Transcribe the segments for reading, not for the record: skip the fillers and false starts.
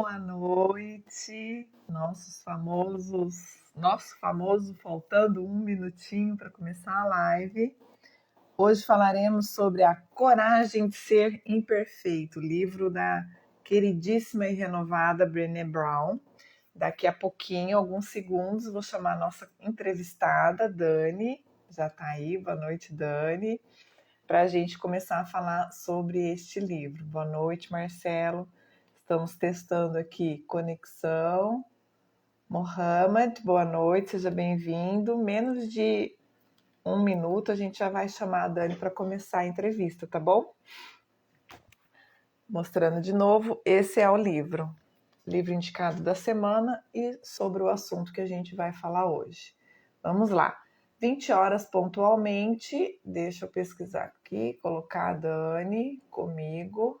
Boa noite, nosso famoso faltando um minutinho para começar a live. Hoje falaremos sobre a coragem de ser imperfeito, livro da queridíssima e renovada Brené Brown. Daqui a pouquinho, alguns segundos, vou chamar a nossa entrevistada, Dani. Já está aí, boa noite, Dani, para a gente começar a falar sobre este livro. Boa noite, Marcelo. Estamos testando aqui conexão. Mohamed, boa noite, seja bem-vindo. Menos de um minuto a gente já vai chamar a Dani para começar a entrevista, tá bom? Mostrando de novo, esse é o livro indicado da semana e sobre o assunto que a gente vai falar hoje. Vamos lá, 20 horas pontualmente, deixa eu pesquisar aqui, colocar a Dani comigo.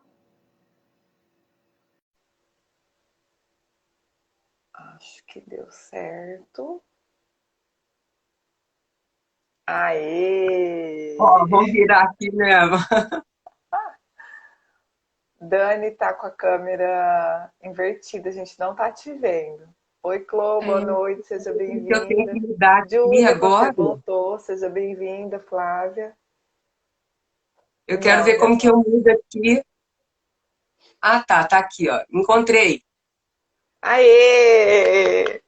Acho que deu certo. Aê! Vamos virar aqui mesmo. Dani tá com a câmera invertida, a gente não tá te vendo. Oi, Clô, boa noite, seja Eu tenho que bem-vinda. mudar aqui Júlia, você agora. voltou, seja bem-vinda, Flávia. Eu quero Não, ver como que dessa. eu mudo aqui. Ah, tá aqui, ó. Encontrei. Aê!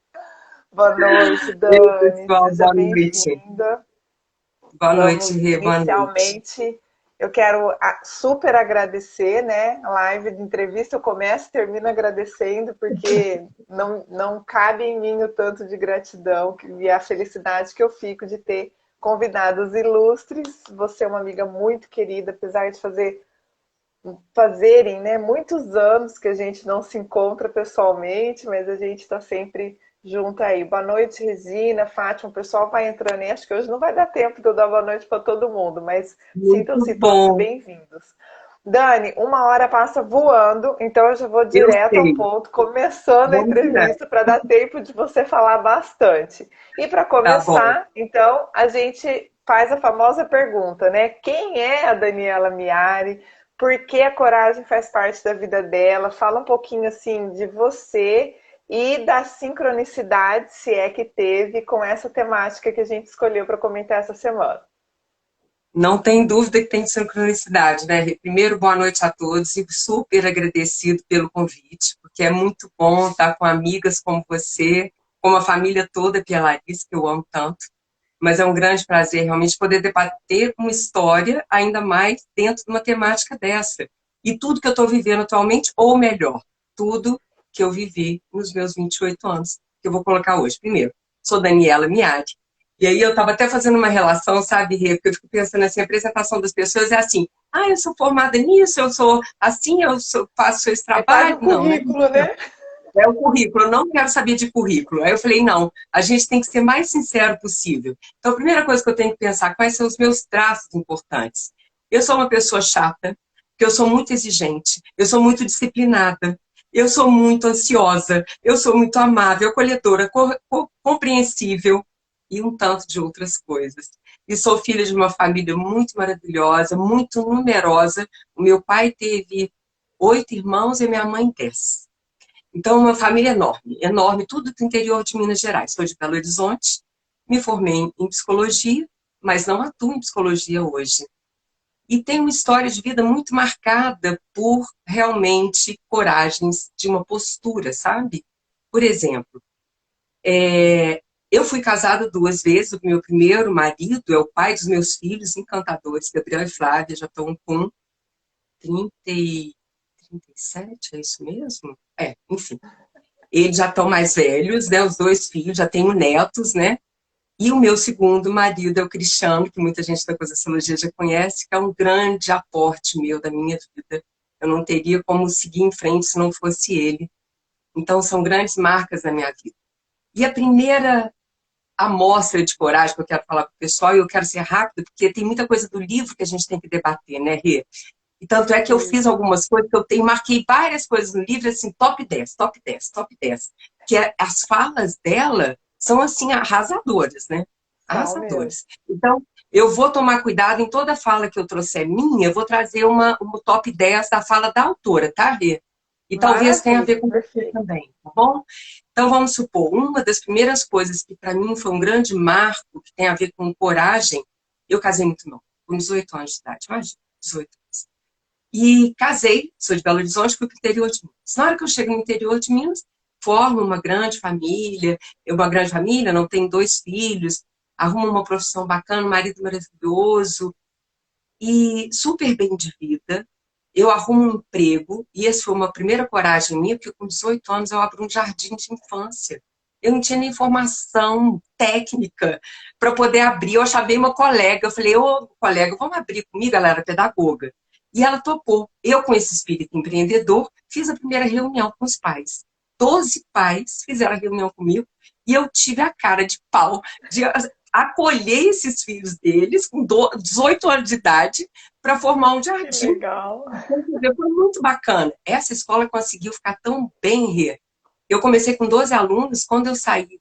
Boa noite, Ei, Dani, pessoal, seja boa noite. bem-vinda. Boa noite, Vamos Rê, boa noite. inicialmente. Eu quero super agradecer, né? A live de entrevista eu começo e termino agradecendo, porque não cabe em mim o tanto de gratidão e a felicidade que eu fico de ter convidados ilustres. Você é uma amiga muito querida, apesar de fazerem, né, muitos anos que a gente não se encontra pessoalmente, mas a gente está sempre junto aí. Boa noite, Regina, Fátima, o pessoal vai entrando aí. Acho que hoje não vai dar tempo de eu dar boa noite para todo mundo, mas Muito sintam-se todos bom. bem-vindos. Dani, uma hora passa voando, então eu já vou Eu direto ao sei. ponto, começando a Vamos virar. entrevista para dar tempo de você falar bastante. E para Tá bom. começar, então, a gente faz a famosa pergunta, né? Quem é a Daniela Miari? Por que a coragem faz parte da vida dela? Fala um pouquinho assim de você e da sincronicidade, se é que teve, com essa temática que a gente escolheu para comentar essa semana. Não tem dúvida que tem sincronicidade, né, Rê? Primeiro, boa noite a todos e super agradecido pelo convite, porque é muito bom estar com amigas como você, como a família toda Pia Larissa, que eu amo tanto. Mas é um grande prazer realmente poder debater uma história, ainda mais dentro de uma temática dessa. E tudo que eu estou vivendo atualmente, ou melhor, tudo que eu vivi nos meus 28 anos, que eu vou colocar hoje. Primeiro, sou Daniela Miari. E aí eu estava até fazendo uma relação, sabe, Rê? Porque eu fico pensando assim, a apresentação das pessoas é assim, eu sou formada nisso, eu sou assim, faço esse É quase trabalho. um Não, né? currículo, né? É o currículo, eu não quero saber de currículo. Aí eu falei, não, a gente tem que ser mais sincero possível. Então, a primeira coisa que eu tenho que pensar, quais são os meus traços importantes? Eu sou uma pessoa chata, porque eu sou muito exigente, eu sou muito disciplinada, eu sou muito ansiosa, eu sou muito amável, acolhedora, compreensível e um tanto de outras coisas. E sou filha de uma família muito maravilhosa, muito numerosa. O meu pai teve 8 irmãos e minha mãe 10. Então, uma família enorme, enorme, tudo do interior de Minas Gerais. Sou de Belo Horizonte, me formei em psicologia, mas não atuo em psicologia hoje. E tenho uma história de vida muito marcada por realmente coragens de uma postura, sabe? Por exemplo, eu fui casada 2 vezes, o meu primeiro marido é o pai dos meus filhos, encantadores, Gabriel e Flávia, já estão com 37, é isso mesmo? Enfim. Eles já estão mais velhos, né? Os 2 filhos, já tenho netos, né? E o meu segundo marido é o Cristiano, que muita gente da Conscienciologia já conhece, que é um grande aporte meu da minha vida. Eu não teria como seguir em frente se não fosse ele. Então, são grandes marcas da minha vida. E a primeira amostra de coragem que eu quero falar para o pessoal, e eu quero ser rápida, porque tem muita coisa do livro que a gente tem que debater, né, Rê? E tanto é que eu fiz Isso. algumas coisas que eu tenho, marquei várias coisas no livro, assim, top 10 top 10 top 10. As falas dela são, assim, arrasadoras, né? São mesmo. Arrasadoras. Então, eu vou tomar cuidado em toda fala que eu trouxer minha, eu vou trazer uma top 10 da fala da autora, tá, Rê? E talvez tenha a ver Maravilha, com você perfeito. também, tá bom? Então, vamos supor, uma das primeiras coisas que para mim foi um grande marco, que tem a ver com coragem, eu casei muito novo, com 18 anos de idade, imagina, 18 anos. E casei, sou de Belo Horizonte, fui para o interior de Minas. Na hora que eu chego no interior de Minas, formo uma grande família, não tenho 2 filhos, arrumo uma profissão bacana, um marido maravilhoso, e super bem de vida. Eu arrumo um emprego, e essa foi uma primeira coragem minha, porque com 18 anos eu abro um jardim de infância. Eu não tinha nem formação técnica para poder abrir. Eu chamei uma colega, eu falei, ô colega, vamos abrir comigo? Ela era pedagoga. E ela topou. Eu, com esse espírito empreendedor, fiz a primeira reunião com os pais. 12 pais fizeram a reunião comigo e eu tive a cara de pau de acolher esses filhos deles com 18 anos de idade para formar um Que jardim. legal. Foi muito bacana. Essa escola conseguiu ficar tão bem, Rê. Eu comecei com 12 alunos, quando eu saí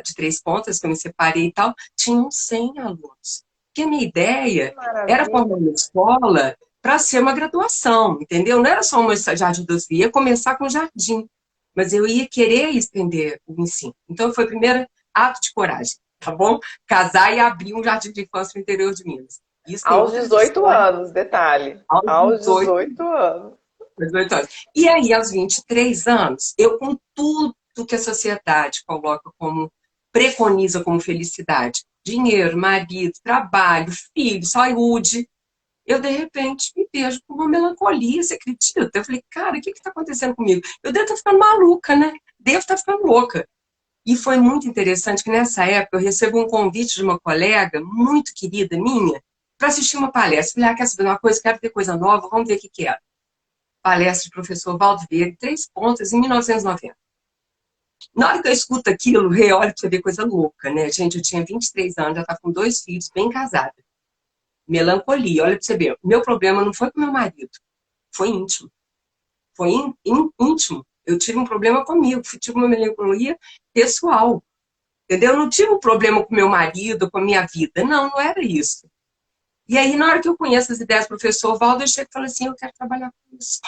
de Três Pontas, que eu me separei e tal, tinham 100 alunos. Porque a minha Que ideia era formar maravilha. uma escola para ser uma graduação, entendeu? Não era só uma jardim doce, ia começar com jardim, mas eu ia querer estender o ensino. Então, foi o primeiro ato de coragem, tá bom? Casar e abrir um jardim de infância no interior de Minas. Isso tem Aos outras 18 histórias, anos, detalhe. aos Aos 18 18 anos. 18 anos. E aí, aos 23 anos, eu com tudo que a sociedade coloca como, preconiza como felicidade, dinheiro, marido, trabalho, filho, saúde, eu de repente me vejo com uma melancolia, você acredita? Eu falei, cara, o que está acontecendo comigo? Eu devo estar ficando maluca, né? Devo estar ficando louca. E foi muito interessante que nessa época eu recebo um convite de uma colega muito querida minha para assistir uma palestra. Falei, quer saber uma coisa? Quero ter coisa nova, vamos ver o que que é. Palestra do professor Valdo Vieira, Três Pontas, em 1990. Na hora que eu escuto aquilo, olha pra você ver coisa louca, né? Gente, eu tinha 23 anos, já estava com 2 filhos, bem casada. Melancolia, olha pra você ver. Meu problema não foi com meu marido, foi íntimo. Foi íntimo. Eu tive um problema comigo, tive uma melancolia pessoal. Entendeu? Eu não tive um problema com meu marido, com a minha vida. Não, não era isso. E aí, na hora que eu conheço as ideias do professor Valdo, eu chego e falo assim, eu quero trabalhar com isso.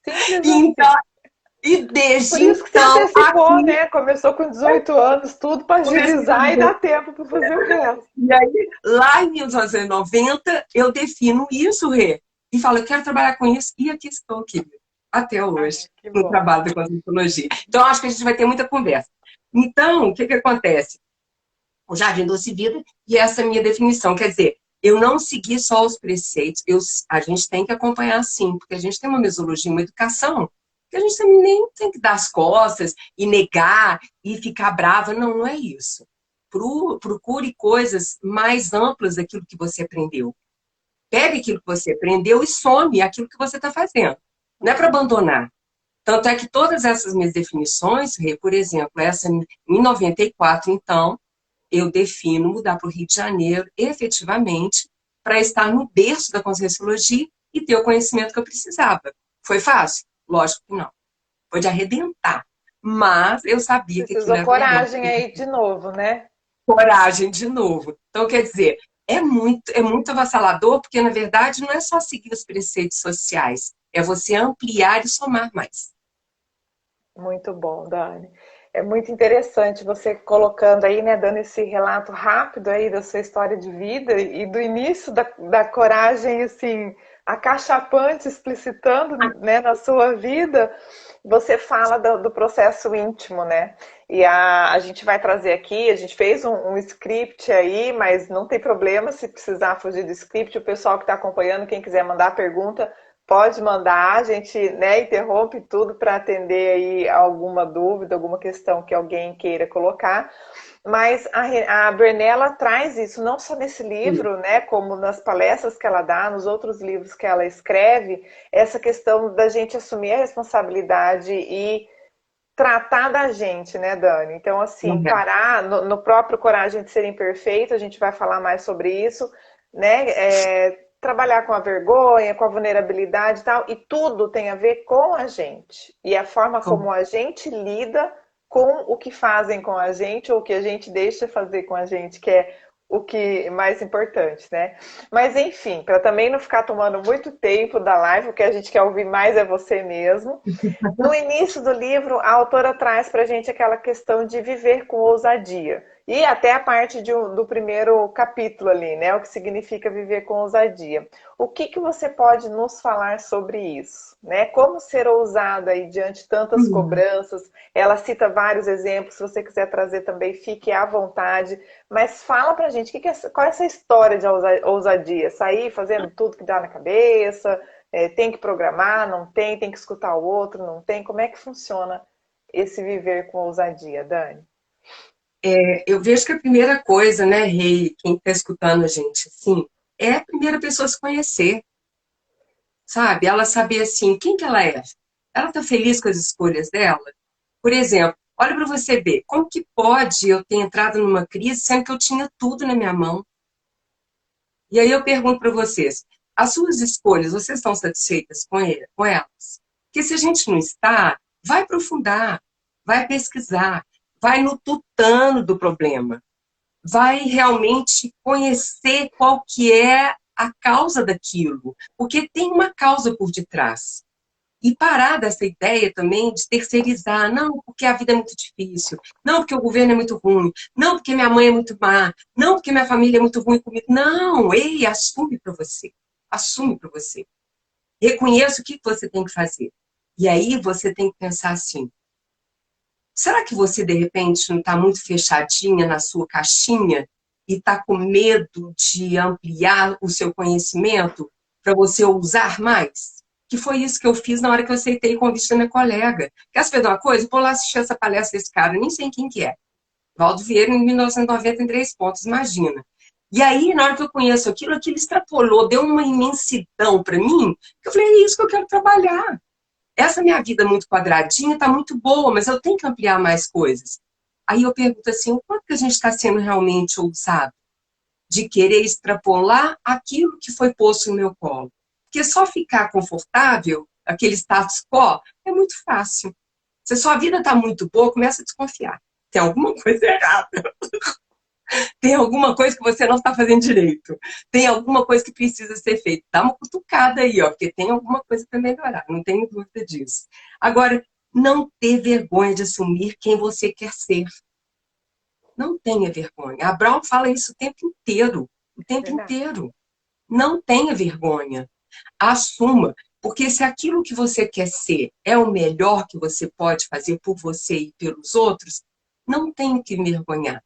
Simples Então, assim. e desde Por isso que você então, antecipou, né? Começou com 18 anos, tudo para comecei a agilizar e fazer. dar tempo para fazer o resto. E aí, lá em 1990, eu defino isso, Rê, e falo, eu quero trabalhar com isso, e aqui estou, querido, até Ah, hoje, que no bom. trabalho da cosmetologia. Então, acho que a gente vai ter muita conversa. Então, o que que acontece? O Jardim Doce Vida e essa minha definição, quer dizer, eu não segui só os preceitos, a gente tem que acompanhar sim, porque a gente tem uma mesologia, uma educação, que a gente também nem tem que dar as costas e negar e ficar brava, não, não é isso. Procure coisas mais amplas daquilo que você aprendeu. Pegue aquilo que você aprendeu e some aquilo que você está fazendo. Não é para abandonar. Tanto é que todas essas minhas definições, por exemplo, essa em 94, então, eu defino mudar para o Rio de Janeiro, efetivamente, para estar no berço da Conscienciologia e ter o conhecimento que eu precisava. Foi fácil? Lógico que não. Foi de arrebentar. Mas eu sabia que aquilo Precisou era o melhor. coragem aí de novo, né? Coragem de novo. Então, quer dizer, é muito avassalador, porque, na verdade, não é só seguir os preceitos sociais, é você ampliar e somar mais. Muito bom, Dani. É muito interessante você colocando aí, né, dando esse relato rápido aí da sua história de vida e do início da coragem, assim, acachapante, explicitando, né, na sua vida. Você fala do processo íntimo, né? E a gente vai trazer aqui, a gente fez um script aí, mas não tem problema se precisar fugir do script. O pessoal que está acompanhando, quem quiser mandar pergunta, pode mandar, a gente, né, interrompe tudo para atender aí alguma dúvida, alguma questão que alguém queira colocar. Mas a Bernella traz isso não só nesse livro, né, como nas palestras que ela dá, nos outros livros que ela escreve, essa questão da gente assumir a responsabilidade e tratar da gente, né, Dani? Então, assim, parar no próprio Coragem de Ser Imperfeito, a gente vai falar mais sobre isso, né? Trabalhar com a vergonha, com a vulnerabilidade e tal, e tudo tem a ver com a gente. E a forma como a gente lida com o que fazem com a gente ou o que a gente deixa fazer com a gente, que é o que é mais importante, né? Mas enfim, para também não ficar tomando muito tempo da live, o que a gente quer ouvir mais é você mesmo. No início do livro, a autora traz para a gente aquela questão de viver com ousadia. E até a parte do primeiro capítulo ali, né? O que significa viver com ousadia. O que você pode nos falar sobre isso? Né? Como ser ousada aí diante de tantas cobranças? Ela cita vários exemplos, se você quiser trazer também, fique à vontade. Mas fala pra gente, qual é essa história de ousadia? Sair fazendo tudo que dá na cabeça? Tem que programar, não tem? Tem que escutar o outro, não tem? Como é que funciona esse viver com ousadia, Dani? Eu vejo que a primeira coisa, né, Rei, quem está escutando a gente, assim, é a primeira pessoa se conhecer, sabe? Ela saber, assim, quem que ela é. Ela está feliz com as escolhas dela? Por exemplo, olha para você ver, como que pode eu ter entrado numa crise sendo que eu tinha tudo na minha mão? E aí eu pergunto para vocês, as suas escolhas, vocês estão satisfeitas com elas? Porque se a gente não está, vai aprofundar, vai pesquisar, vai no tutano do problema, vai realmente conhecer qual que é a causa daquilo, porque tem uma causa por detrás. E parar dessa ideia também de terceirizar, não, porque a vida é muito difícil, não, porque o governo é muito ruim, não, porque minha mãe é muito má, não, porque minha família é muito ruim comigo. Não, ei, assume para você. Assume para você. Reconheça o que você tem que fazer. E aí você tem que pensar assim, será que você, de repente, não está muito fechadinha na sua caixinha e está com medo de ampliar o seu conhecimento para você ousar mais? Que foi isso que eu fiz na hora que eu aceitei o convite da minha colega. Quer saber de uma coisa? Vou lá assistir essa palestra desse cara, nem sei quem que é. Valdo Vieira, em 1990, em 3 pontos, imagina. E aí, na hora que eu conheço aquilo, aquilo extrapolou, deu uma imensidão para mim, que eu falei, é isso que eu quero trabalhar. Essa minha vida muito quadradinha está muito boa, mas eu tenho que ampliar mais coisas. Aí eu pergunto assim, o quanto que a gente está sendo realmente ousado de querer extrapolar aquilo que foi posto no meu colo? Porque só ficar confortável, aquele status quo, é muito fácil. Se a sua vida está muito boa, começa a desconfiar. Tem alguma coisa errada. Tem alguma coisa que você não está fazendo direito. Tem alguma coisa que precisa ser feita. Dá uma cutucada aí, ó, porque tem alguma coisa para melhorar, não tenho dúvida disso. Agora, não ter vergonha de assumir quem você quer ser. Não tenha vergonha. A Brown fala isso o tempo inteiro. O tempo Verdade. inteiro. Não tenha vergonha. Assuma. Porque se aquilo que você quer ser é o melhor que você pode fazer por você e pelos outros, não tem que envergonhar.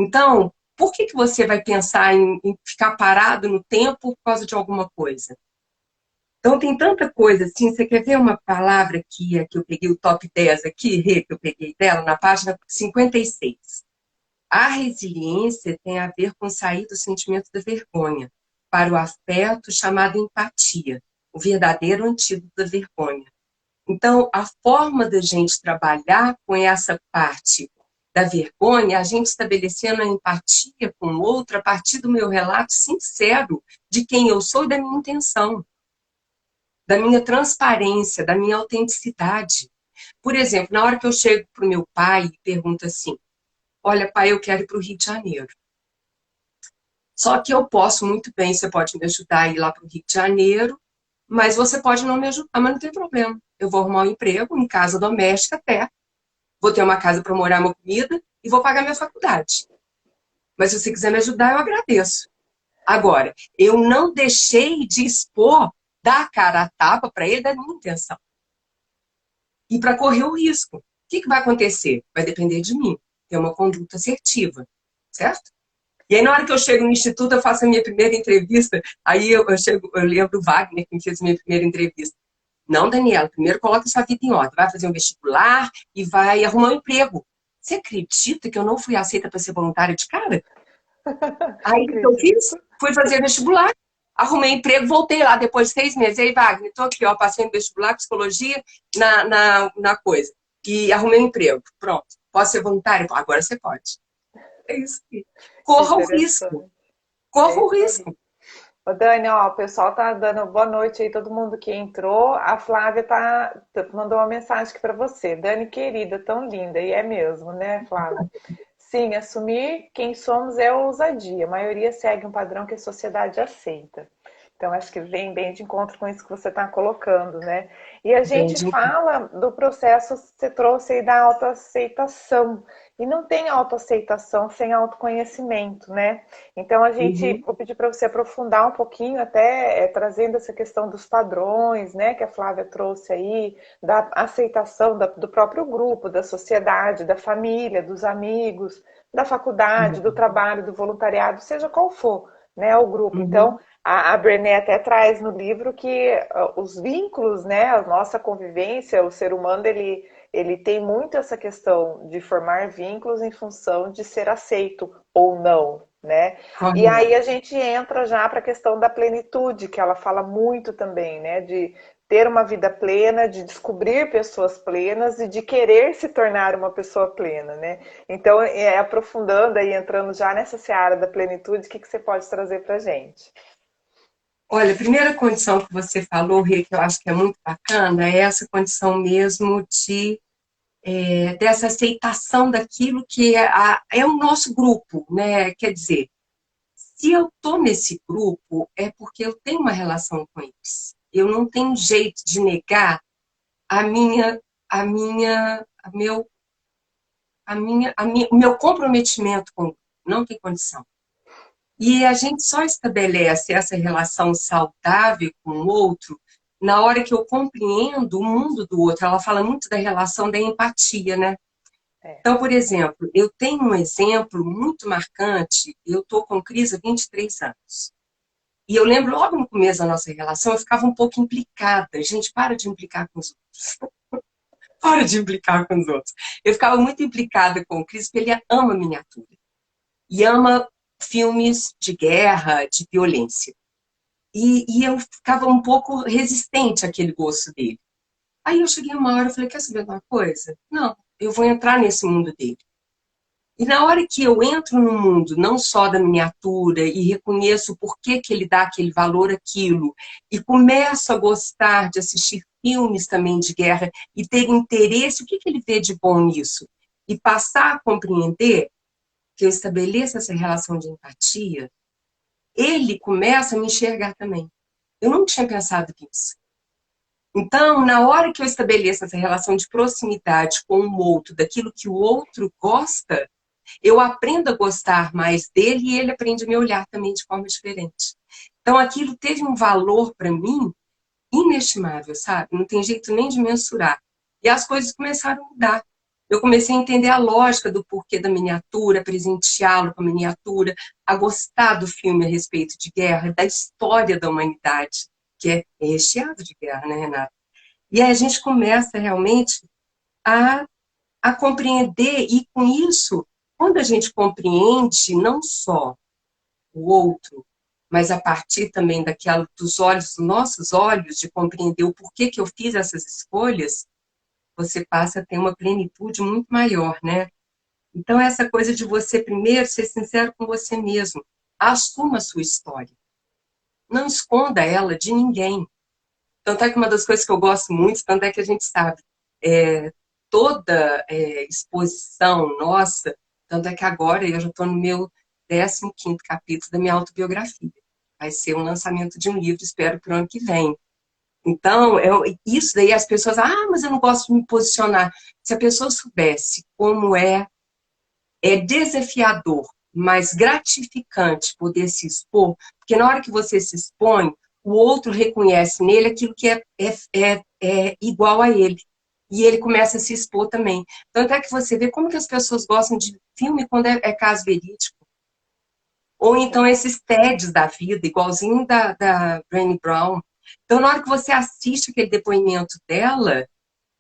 Então, por que você vai pensar em ficar parado no tempo por causa de alguma coisa? Então, tem tanta coisa assim. Você quer ver uma palavra que eu peguei o top 10 aqui, Rê, que eu peguei dela, na página 56. A resiliência tem a ver com sair do sentimento da vergonha para o afeto chamado empatia, o verdadeiro antídoto da vergonha. Então, a forma da gente trabalhar com essa parte da vergonha, a gente estabelecendo a empatia com o outro a partir do meu relato sincero de quem eu sou e da minha intenção, da minha transparência, da minha autenticidade. Por exemplo, na hora que eu chego para o meu pai e pergunto assim, olha, pai, eu quero ir para o Rio de Janeiro. Só que eu posso muito bem, você pode me ajudar a ir lá para o Rio de Janeiro, mas você pode não me ajudar, mas não tem problema. Eu vou arrumar um emprego em casa doméstica até, vou ter uma casa para morar, uma comida e vou pagar minha faculdade. Mas se você quiser me ajudar, eu agradeço. Agora, eu não deixei de expor, dar a cara a tapa para ele da minha intenção. E para correr o risco. O que vai acontecer? Vai depender de mim. Ter uma conduta assertiva, certo? E aí, na hora que eu chego no instituto, eu faço a minha primeira entrevista. Aí eu lembro o Wagner, que me fez a minha primeira entrevista. Não, Daniela, primeiro coloca sua vida em ordem. Vai fazer um vestibular e vai arrumar um emprego. Você acredita que eu não fui aceita para ser voluntária de cara? Aí o que eu fiz? Acredito. Fui fazer vestibular, arrumei emprego, voltei lá depois de 6 meses. Aí, Wagner, estou aqui, ó, passei no vestibular, psicologia, na coisa. E arrumei um emprego. Pronto. Posso ser voluntária? Agora você pode. É isso aqui. Corra o risco. Interessante. Corra É o isso aí. risco. Ô, Dani, ó, o pessoal tá dando boa noite aí, todo mundo que entrou. A Flávia mandou uma mensagem aqui para você. Dani, querida, tão linda. E é mesmo, né, Flávia? Sim, assumir quem somos é ousadia. A maioria segue um padrão que a sociedade aceita. Então, acho que vem bem de encontro com isso que você está colocando, né? E a Bem gente de... fala do processo que você trouxe aí da autoaceitação. E não tem autoaceitação sem autoconhecimento, né? Então, a gente, Uhum. vou pedir para você aprofundar um pouquinho, até trazendo essa questão dos padrões, né? Que a Flávia trouxe aí, da aceitação do próprio grupo, da sociedade, da família, dos amigos, da faculdade, do trabalho, do voluntariado, seja qual for, né, o grupo. Então, Uhum. a Brené até traz no livro que os vínculos, né, a nossa convivência, o ser humano, ele tem muito essa questão de formar vínculos em função de ser aceito ou não, né? E Correto. aí a gente entra já para a questão da plenitude, que ela fala muito também, né? De ter uma vida plena, de descobrir pessoas plenas e de querer se tornar uma pessoa plena, né? Então, aprofundando aí, entrando já nessa seara da plenitude, o que você pode trazer para a gente? Olha, a primeira condição que você falou, Rê, que eu acho que é muito bacana, é essa condição mesmo dessa aceitação daquilo que é o nosso grupo, né? Quer dizer, se eu estou nesse grupo, é porque eu tenho uma relação com eles. Eu não tenho jeito de negar a minha, a minha, a meu, o meu comprometimento com o grupo. Não tem condição. E a gente só estabelece essa relação saudável com o outro na hora que eu compreendo o mundo do outro. Ela fala muito da relação da empatia, né? É. Então, por exemplo, eu tenho um exemplo muito marcante. Eu estou com Cris há 23 anos. E eu lembro logo no começo da nossa relação, eu ficava um pouco implicada. Gente, para de implicar com os outros. Para de implicar com os outros. Eu ficava muito implicada com o Cris, porque ele ama miniatura. E ama filmes de guerra, de violência. E eu ficava um pouco resistente àquele gosto dele. Aí eu cheguei uma hora e falei, quer saber de uma coisa? Não, eu vou entrar nesse mundo dele. E na hora que eu entro no mundo, não só da miniatura, e reconheço por que que ele dá aquele valor àquilo, e começo a gostar de assistir filmes também de guerra, e ter interesse, o que que ele vê de bom nisso? E passar a compreender que eu estabeleço essa relação de empatia, ele começa a me enxergar também. Eu não tinha pensado nisso. Então, na hora que eu estabeleço essa relação de proximidade com o outro, daquilo que o outro gosta, eu aprendo a gostar mais dele e ele aprende a me olhar também de forma diferente. Então, aquilo teve um valor para mim inestimável, sabe? Não tem jeito nem de mensurar. E as coisas começaram a mudar. Eu comecei a entender a lógica do porquê da miniatura, a presenteá-lo com a miniatura, a gostar do filme a respeito de guerra, da história da humanidade, que é recheado de guerra, né, Renata? E aí a gente começa realmente a, a compreender, e com isso, quando a gente compreende não só o outro, mas a partir também daquela, dos olhos, dos nossos olhos, de compreender o porquê que eu fiz essas escolhas, você passa a ter uma plenitude muito maior, né? Então, essa coisa de você primeiro ser sincero com você mesmo, assuma a sua história, não esconda ela de ninguém. Tanto é que uma das coisas que eu gosto muito, tanto é que a gente sabe, é, toda exposição nossa, tanto é que agora eu já estou no meu 15º capítulo da minha autobiografia. Vai ser um lançamento de um livro, espero para o ano que vem. Então, isso daí as pessoas, mas eu não gosto de me posicionar. Se a pessoa soubesse como é desafiador, mas gratificante poder se expor, porque na hora que você se expõe, o outro reconhece nele aquilo que é igual a ele. E ele começa a se expor também. Tanto é que você vê como que as pessoas gostam de filme quando é caso verídico. Ou então esses TEDs da vida, igualzinho da Brené Brown. Então, na hora que você assiste aquele depoimento dela,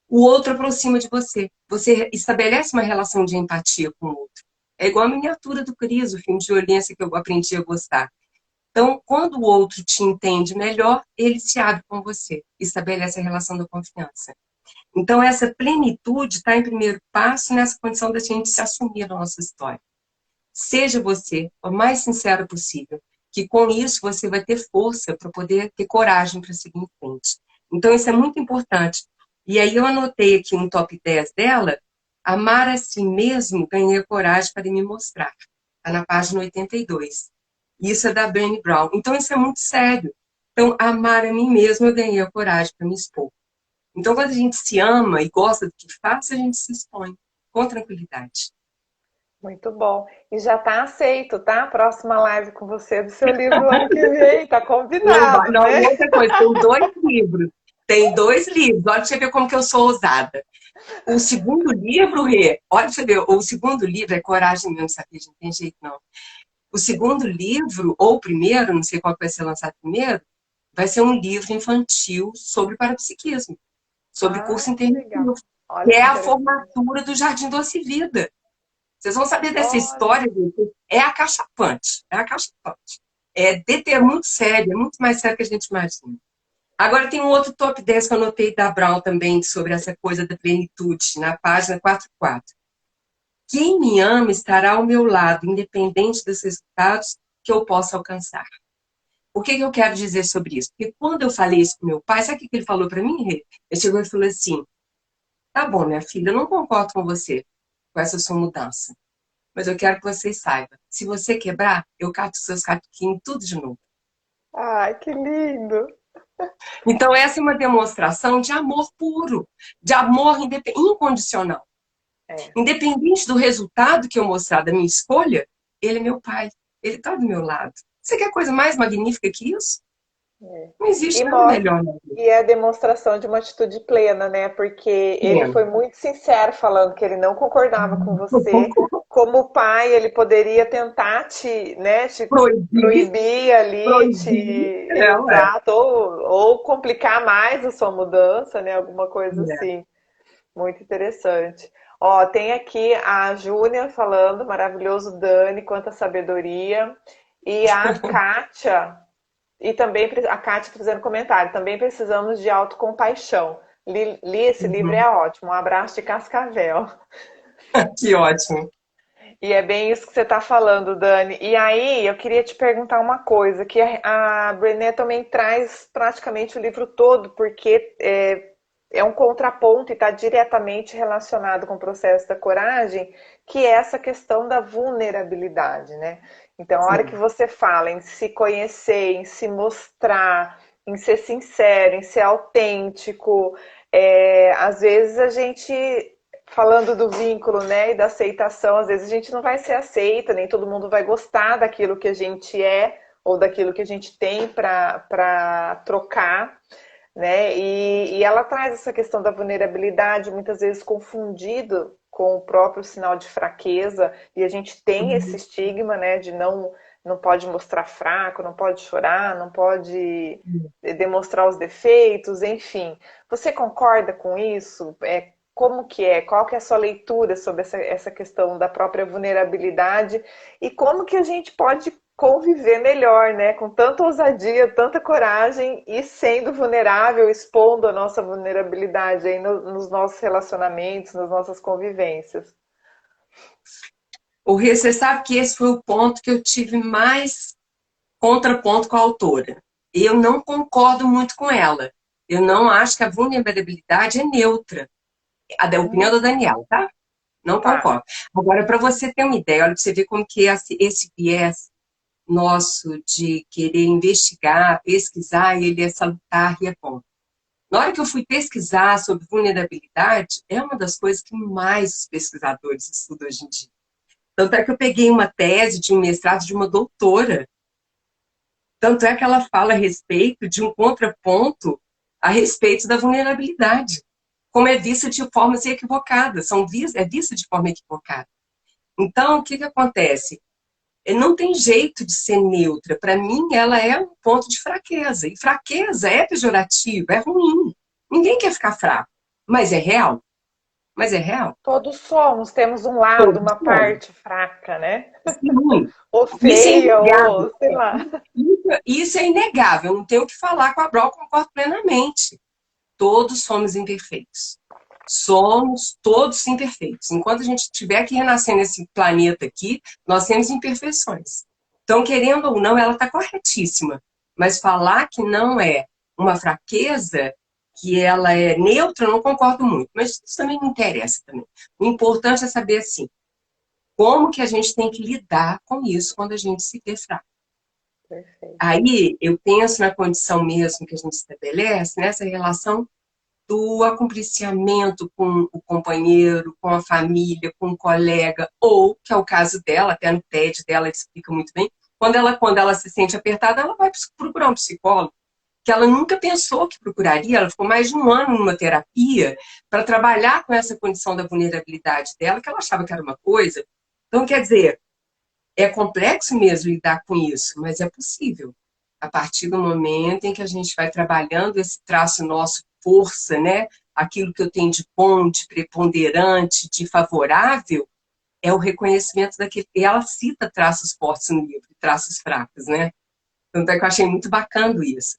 o outro aproxima de você. Você estabelece uma relação de empatia com o outro. É igual a miniatura do Cris, o filme de violência que eu aprendi a gostar. Então, quando o outro te entende melhor, ele se abre com você, estabelece a relação da confiança. Então, essa plenitude está em primeiro passo nessa condição da gente se assumir na nossa história. Seja você o mais sincero possível, que com isso você vai ter força para poder ter coragem para seguir em frente. Então, isso é muito importante. E aí eu anotei aqui um top 10 dela, Amar a si mesmo, ganhei coragem para me mostrar. Está na página 82. Isso é da Brené Brown. Então, isso é muito sério. Então, amar a mim mesmo, eu ganhei a coragem para me expor. Então, quando a gente se ama e gosta do que faz, a gente se expõe com tranquilidade. Muito bom. E já está aceito, tá? Próxima live com você do seu livro ano que vem, tá Não, vai, combinado, não, né? e outra coisa, tem 2 livros. Tem 2 livros. Olha pra você ver como que eu sou ousada. O segundo livro, Rê, olha pra você ver, o segundo livro é coragem mesmo, sabia? Não tem jeito, não. O segundo livro, ou o primeiro, não sei qual que vai ser lançado primeiro, vai ser um livro infantil sobre parapsiquismo, sobre curso Ah, que legal. intermitivo, que Olha é que a interessante. formatura do Jardim Doce Vida. Vocês vão saber dessa Olha. história, gente. É acachapante, é acachapante. É muito sério, é muito mais sério que a gente imagina. Agora tem um outro top 10 que eu anotei da Brown também, sobre essa coisa da plenitude, na página 44. Quem me ama estará ao meu lado, independente dos resultados que eu possa alcançar. O que eu quero dizer sobre isso? Porque quando eu falei isso com meu pai, sabe o que ele falou para mim, Rê? Ele chegou e falou assim: tá bom, minha filha, eu não concordo com você, com essa sua mudança. Mas eu quero que você saiba, se você quebrar, eu cato os seus catuquinhos tudo de novo. Ai, que lindo. Então, essa é uma demonstração de amor puro, de amor incondicional. É. Independente do resultado que eu mostrar da minha escolha, ele é meu pai, ele está do meu lado. Você quer coisa mais magnífica que isso? É. Não existe E nada mostra, melhor na vida. e é demonstração de uma atitude plena, né? Porque ele foi muito sincero falando que ele não concordava com você. Como pai, ele poderia tentar te, né, te Proibir, proibir ali, proibir, te, ué. exato, ou complicar mais a sua mudança, né? Alguma coisa É. assim. Muito interessante. Ó, tem aqui a Júnia falando, maravilhoso Dani, quanta sabedoria. E a Kátia e também a Kátia fazendo comentário. Também precisamos de autocompaixão. Li esse livro, Uhum. é ótimo. Um abraço de Cascavel. Que ótimo. E é bem isso que você está falando, Dani. E aí, eu queria te perguntar uma coisa, que a Brené também traz praticamente o livro todo, porque é um contraponto e está diretamente relacionado com o processo da coragem, que é essa questão da vulnerabilidade, né? Então, a hora que Sim. você fala em se conhecer, em se mostrar, em ser sincero, em ser autêntico, às vezes a gente falando do vínculo, né, e da aceitação, às vezes a gente não vai ser aceita, nem todo mundo vai gostar daquilo que a gente é ou daquilo que a gente tem para trocar, né? E ela traz essa questão da vulnerabilidade, muitas vezes confundido com o próprio sinal de fraqueza, e a gente tem esse Uhum. estigma, né, de não pode mostrar fraco, não pode chorar, não pode demonstrar os defeitos, enfim. Você concorda com isso? Como que é? Qual que é a sua leitura sobre essa questão da própria vulnerabilidade e como que a gente pode conviver melhor, né? Com tanta ousadia, tanta coragem e sendo vulnerável, expondo a nossa vulnerabilidade aí nos nossos relacionamentos, nas nossas convivências. O Rê, você sabe que esse foi o ponto que eu tive mais contraponto com a autora. Eu não concordo muito com ela. Eu não acho que a vulnerabilidade é neutra. A opinião da Daniela, tá? Não Tá. concordo. Agora, para você ter uma ideia, olha, para você ver como que é esse viés nosso de querer investigar, pesquisar, ele é salutar e é bom. Na hora que eu fui pesquisar sobre vulnerabilidade, é uma das coisas que mais os pesquisadores estudam hoje em dia. Tanto é que eu peguei uma tese de um mestrado de uma doutora. Tanto é que ela fala a respeito de um contraponto a respeito da vulnerabilidade, como é vista de formas equivocadas, é vista de forma equivocada. Então, o que acontece? Não tem jeito de ser neutra. Para mim, ela é um ponto de fraqueza. E fraqueza é pejorativo, é ruim. Ninguém quer ficar fraco. Mas é real. Mas é real. Todos somos, temos um lado, Todos uma somos. parte fraca, né? Sim. Ou Isso é feia, inegável. ou sei lá. Isso é inegável. Não tenho o que falar com a Brol, concordo plenamente. Todos somos imperfeitos. Somos todos imperfeitos. Enquanto a gente estiver aqui renascer nesse planeta aqui, nós temos imperfeições. Então, querendo ou não, ela está corretíssima. Mas falar que não é uma fraqueza, que ela é neutra, eu não concordo muito, mas isso também me interessa também. O importante é saber, assim, como que a gente tem que lidar com isso quando a gente se vê fraco. Perfeito. Aí eu penso na condição mesmo que a gente estabelece, nessa relação do acompliciamento com o companheiro, com a família, com o colega, ou, que é o caso dela, até no TED dela explica muito bem, quando ela se sente apertada, ela vai procurar um psicólogo, que ela nunca pensou que procuraria, ela ficou mais de um ano numa terapia para trabalhar com essa condição da vulnerabilidade dela, que ela achava que era uma coisa. Então, quer dizer, é complexo mesmo lidar com isso, mas é possível. A partir do momento em que a gente vai trabalhando esse traço nosso, força, né? Aquilo que eu tenho de bom, de preponderante, de favorável, é o reconhecimento daquele. E ela cita traços fortes no livro, traços fracos, né? Tanto é que eu achei muito bacana isso.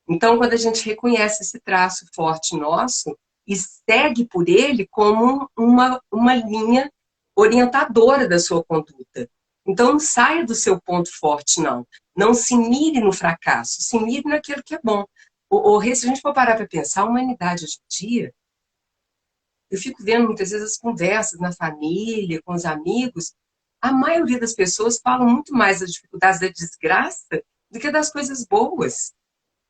Então, quando a gente reconhece esse traço forte nosso e segue por ele como uma linha orientadora da sua conduta. Então, não saia do seu ponto forte, não. Não se mire no fracasso, se mire naquilo que é bom. Se a gente for parar para pensar, a humanidade hoje em dia, eu fico vendo muitas vezes as conversas na família, com os amigos, a maioria das pessoas falam muito mais das dificuldades da desgraça do que das coisas boas.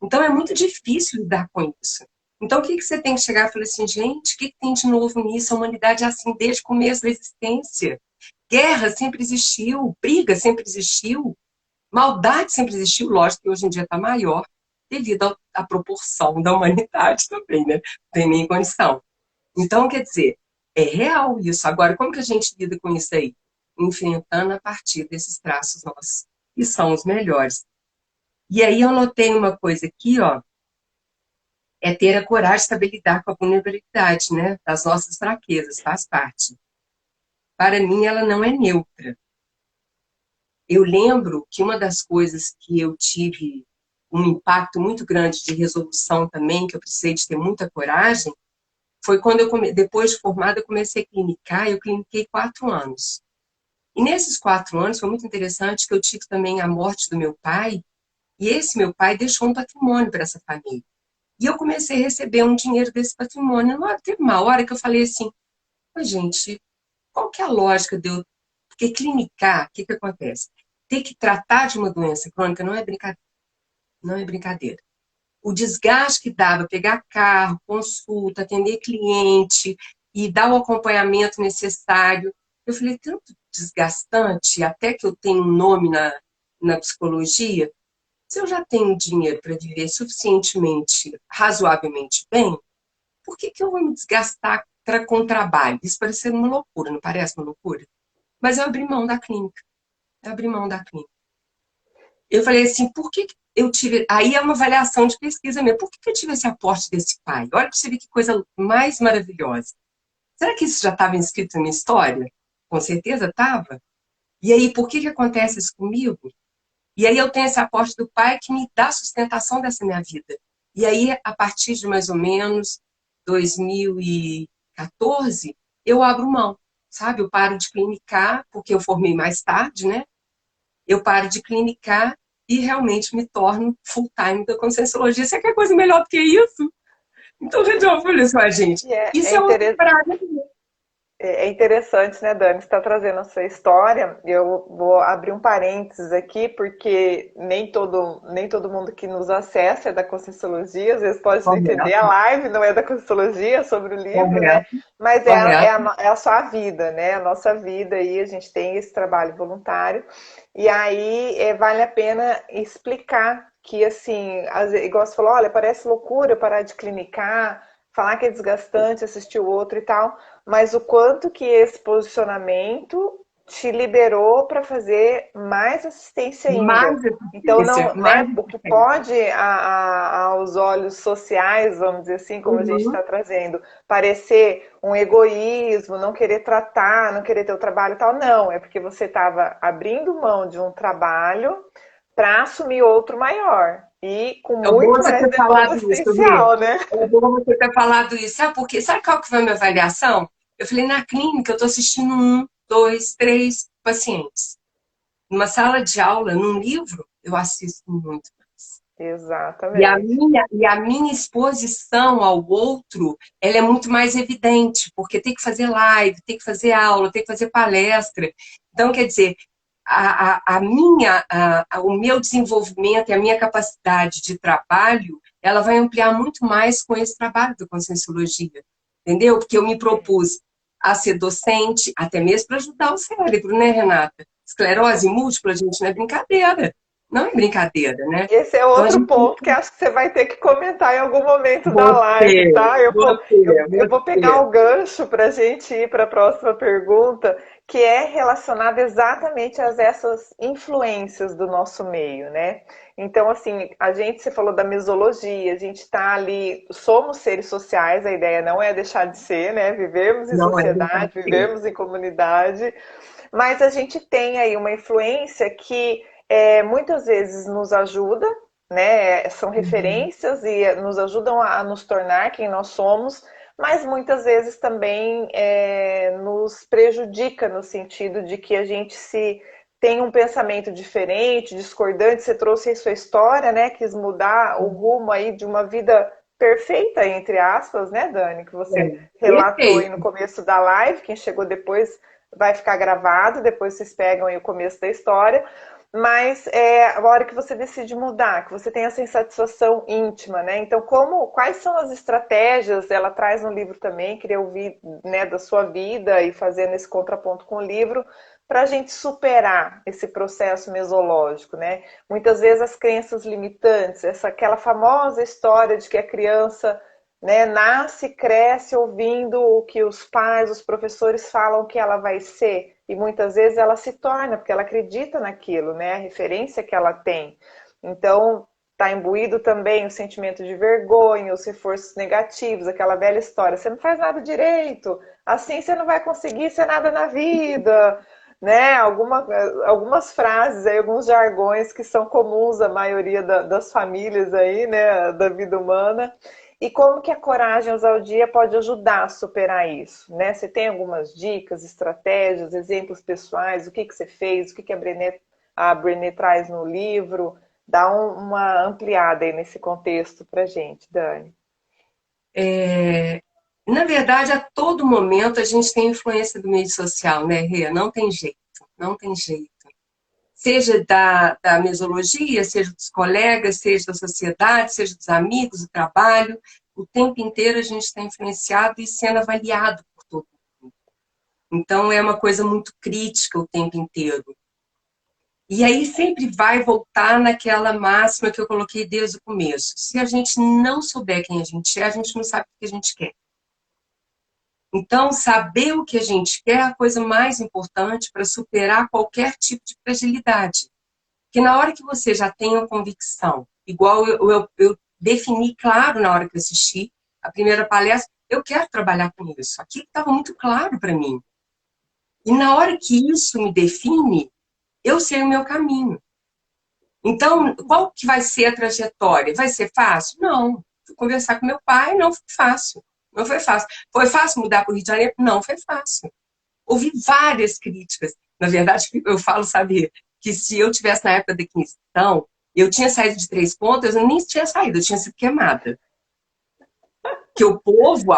Então é muito difícil lidar com isso. Então o que você tem que chegar e falar assim, gente, o que tem de novo nisso? A humanidade é assim desde o começo da existência. Guerra sempre existiu, briga sempre existiu, maldade sempre existiu, lógico que hoje em dia está maior devido à proporção da humanidade também, né? Não tem nem condição. Então, quer dizer, é real isso. Agora, como que a gente lida com isso aí? Enfrentando a partir desses traços nossos, que são os melhores. E aí eu notei uma coisa aqui, ó, é ter a coragem de saber lidar com a vulnerabilidade, né? Das nossas fraquezas, faz parte. Para mim, ela não é neutra. Eu lembro que uma das coisas que eu tive um impacto muito grande de resolução também, que eu precisei de ter muita coragem, foi quando depois de formada, eu comecei a clinicar, eu cliniquei 4 anos. E nesses 4 anos foi muito interessante que eu tive também a morte do meu pai, e esse meu pai deixou um patrimônio para essa família. E eu comecei a receber um dinheiro desse patrimônio. Teve uma hora que eu falei assim, gente, qual que é a lógica de eu... Porque clinicar, o que acontece? Ter que tratar de uma doença crônica não é brincadeira. Não é brincadeira. O desgaste que dava pegar carro, consulta, atender cliente e dar o acompanhamento necessário. Eu falei, tanto desgastante, até que eu tenho um nome na psicologia, se eu já tenho dinheiro para viver suficientemente, razoavelmente bem, por que eu vou me desgastar com o trabalho? Isso parece ser uma loucura, não parece uma loucura? Mas eu abri mão da clínica. Eu abri mão da clínica. Eu falei assim, por que eu tive... Aí é uma avaliação de pesquisa mesmo. Por que eu tive esse aporte desse pai? Olha para você ver que coisa mais maravilhosa. Será que isso já estava inscrito na minha história? Com certeza estava. E aí, por que acontece isso comigo? E aí eu tenho esse aporte do pai que me dá a sustentação dessa minha vida. E aí, a partir de mais ou menos 2014, eu abro mão, sabe? Eu paro de clinicar, porque eu formei mais tarde, né? Eu paro de clinicar e realmente me torno full-time da Conscienciologia. Você quer coisa melhor do que isso? Então, eu falei assim, gente, E é, isso é é outra interessante. praga. É interessante, né, Dani, você está trazendo a sua história. Eu vou abrir um parênteses aqui, porque nem todo mundo que nos acessa é da Conscienciologia, às vezes pode não entender, a Correto, live não é da Conscienciologia, é sobre o livro, né? correto, Mas correto. é a sua vida, né? A nossa vida aí, a gente tem esse trabalho voluntário. E aí vale a pena explicar que, assim, igual você falou, olha, parece loucura parar de clinicar, falar que é desgastante assistir o outro e tal, mas o quanto que esse posicionamento te liberou para fazer mais assistência ainda. Mais Então, eficiência, não, mais né, o que eficiência. pode, aos olhos sociais, vamos dizer assim, como a gente Uhum. está trazendo, parecer um egoísmo, não querer tratar, não querer ter o trabalho e tal, não, é porque você estava abrindo mão de um trabalho para assumir outro maior e com É bom muito você mais ter demanda falado isso, Rê. assistencial, né? É bom você ter falado isso. Sabe por quê? Sabe qual que foi a minha avaliação? Eu falei, na clínica eu estou assistindo 1, 2, 3 pacientes. Numa sala de aula, num livro, eu assisto muito mais. Exatamente. E a minha exposição ao outro, ela é muito mais evidente, porque tem que fazer live, tem que fazer aula, tem que fazer palestra. Então, quer dizer, o meu desenvolvimento e a minha capacidade de trabalho, ela vai ampliar muito mais com esse trabalho da Conscienciologia, entendeu? Porque eu me propus a ser docente, até mesmo para ajudar o cérebro, né, Renata? Esclerose múltipla, gente, não é brincadeira. Não é brincadeira, né? Esse é Então, a outro gente ponto que acho que você vai ter que comentar em algum momento da live, você, tá? Eu vou pegar você. o gancho para a gente ir para a próxima pergunta, que é relacionada exatamente a essas influências do nosso meio, né? Então, assim, você falou da mesologia, a gente está ali, somos seres sociais, a ideia não é deixar de ser, né? Vivemos em Não é sociedade, brincadeira. vivemos em comunidade, mas a gente tem aí uma influência que muitas vezes nos ajuda, né? São Uhum. referências e nos ajudam a nos tornar quem nós somos, mas muitas vezes também nos prejudica no sentido de que a gente se tem um pensamento diferente, discordante. Você trouxe aí sua história, né? Quis mudar o rumo aí de uma vida perfeita, entre aspas, né, Dani? Que você É, relatou aí no perfeito. começo da live. Quem chegou depois vai ficar gravado, depois vocês pegam aí o começo da história. Mas a hora que você decide mudar, que você tem essa insatisfação íntima, né? Então, quais são as estratégias? Ela traz no livro também, queria ouvir, né, da sua vida e fazendo esse contraponto com o livro, para a gente superar esse processo mesológico, né? Muitas vezes as crenças limitantes, aquela famosa história de que a criança, né, nasce, cresce ouvindo o que os pais, os professores falam que ela vai ser, e muitas vezes ela se torna, porque ela acredita naquilo, né, a referência que ela tem. Então, está imbuído também o sentimento de vergonha, os reforços negativos, aquela velha história, você não faz nada direito, assim você não vai conseguir ser nada na vida, né? Algumas frases aí, alguns jargões que são comuns à maioria das famílias aí, né, da vida humana. E como que a coragem usar o dia pode ajudar a superar isso, né? Você tem algumas dicas, estratégias, exemplos pessoais, o que você fez, o que a Brené traz no livro? Dá uma ampliada aí nesse contexto pra gente, Dani. É, na verdade, a todo momento a gente tem influência do meio social, né, Rê? Não tem jeito, não tem jeito. Seja da mesologia, seja dos colegas, seja da sociedade, seja dos amigos, do trabalho, o tempo inteiro a gente está influenciado e sendo avaliado por todo mundo. Então, é uma coisa muito crítica o tempo inteiro. E aí sempre vai voltar naquela máxima que eu coloquei desde o começo. Se a gente não souber quem a gente não sabe o que a gente quer. Então, saber o que a gente quer é a coisa mais importante para superar qualquer tipo de fragilidade. Porque na hora que você já tem a convicção, igual eu defini claro na hora que eu assisti a primeira palestra, eu quero trabalhar com isso. Aquilo estava muito claro para mim. E na hora que isso me define, eu sei o meu caminho. Então, qual que vai ser a trajetória? Vai ser fácil? Não. Fui conversar com meu pai, não foi fácil. Não foi fácil. Foi fácil mudar para o Rio de Janeiro? Não foi fácil. Ouvi várias críticas. Na verdade, eu falo, sabe, que se eu tivesse na época da Inquisição, eu tinha saído de Três Pontas, eu nem tinha saído, eu tinha sido queimada. Que o povo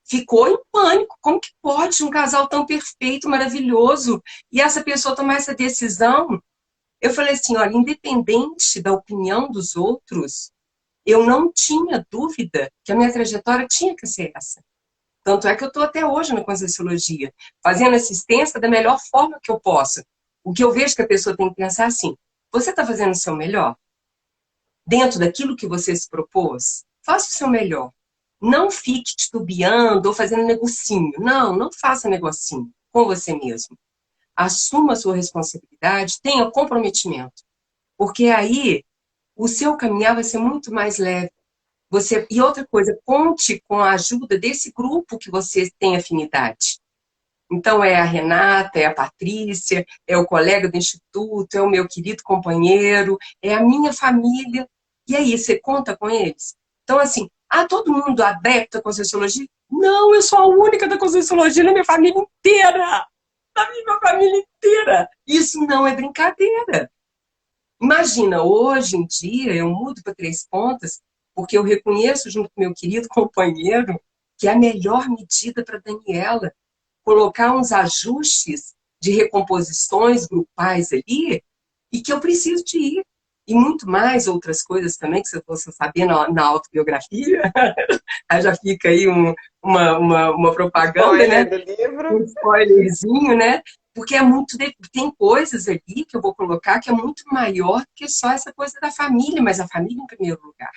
ficou em pânico. Como que pode um casal tão perfeito, maravilhoso, e essa pessoa tomar essa decisão? Eu falei assim, olha, independente da opinião dos outros, eu não tinha dúvida que a minha trajetória tinha que ser essa. Tanto é que eu estou até hoje na Conscienciologia, fazendo assistência da melhor forma que eu posso. O que eu vejo que a pessoa tem que pensar assim, você está fazendo o seu melhor? Dentro daquilo que você se propôs? Faça o seu melhor. Não fique titubeando ou fazendo negocinho. Não, não faça negocinho com você mesmo. Assuma a sua responsabilidade, tenha comprometimento. Porque aí o seu caminhar vai ser muito mais leve. E outra coisa, conte com a ajuda desse grupo que você tem afinidade. Então, é a Renata, é a Patrícia, é o colega do instituto, é o meu querido companheiro, é a minha família. E aí, você conta com eles? Então, assim, todo mundo adepto à Conscienciologia? Não, eu sou a única da Conscienciologia na minha família inteira. Na minha família inteira. Isso não é brincadeira. Imagina, hoje em dia eu mudo para Três Pontas porque eu reconheço junto com meu querido companheiro que é a melhor medida para Daniela colocar uns ajustes de recomposições grupais ali e que eu preciso de ir. E muito mais outras coisas também que você fosse saber na autobiografia. Aí já fica aí uma propaganda, né? Spoiler do livro. Um spoilerzinho, né? Porque é muito. Tem coisas ali que eu vou colocar que é muito maior do que só essa coisa da família, mas a família em primeiro lugar.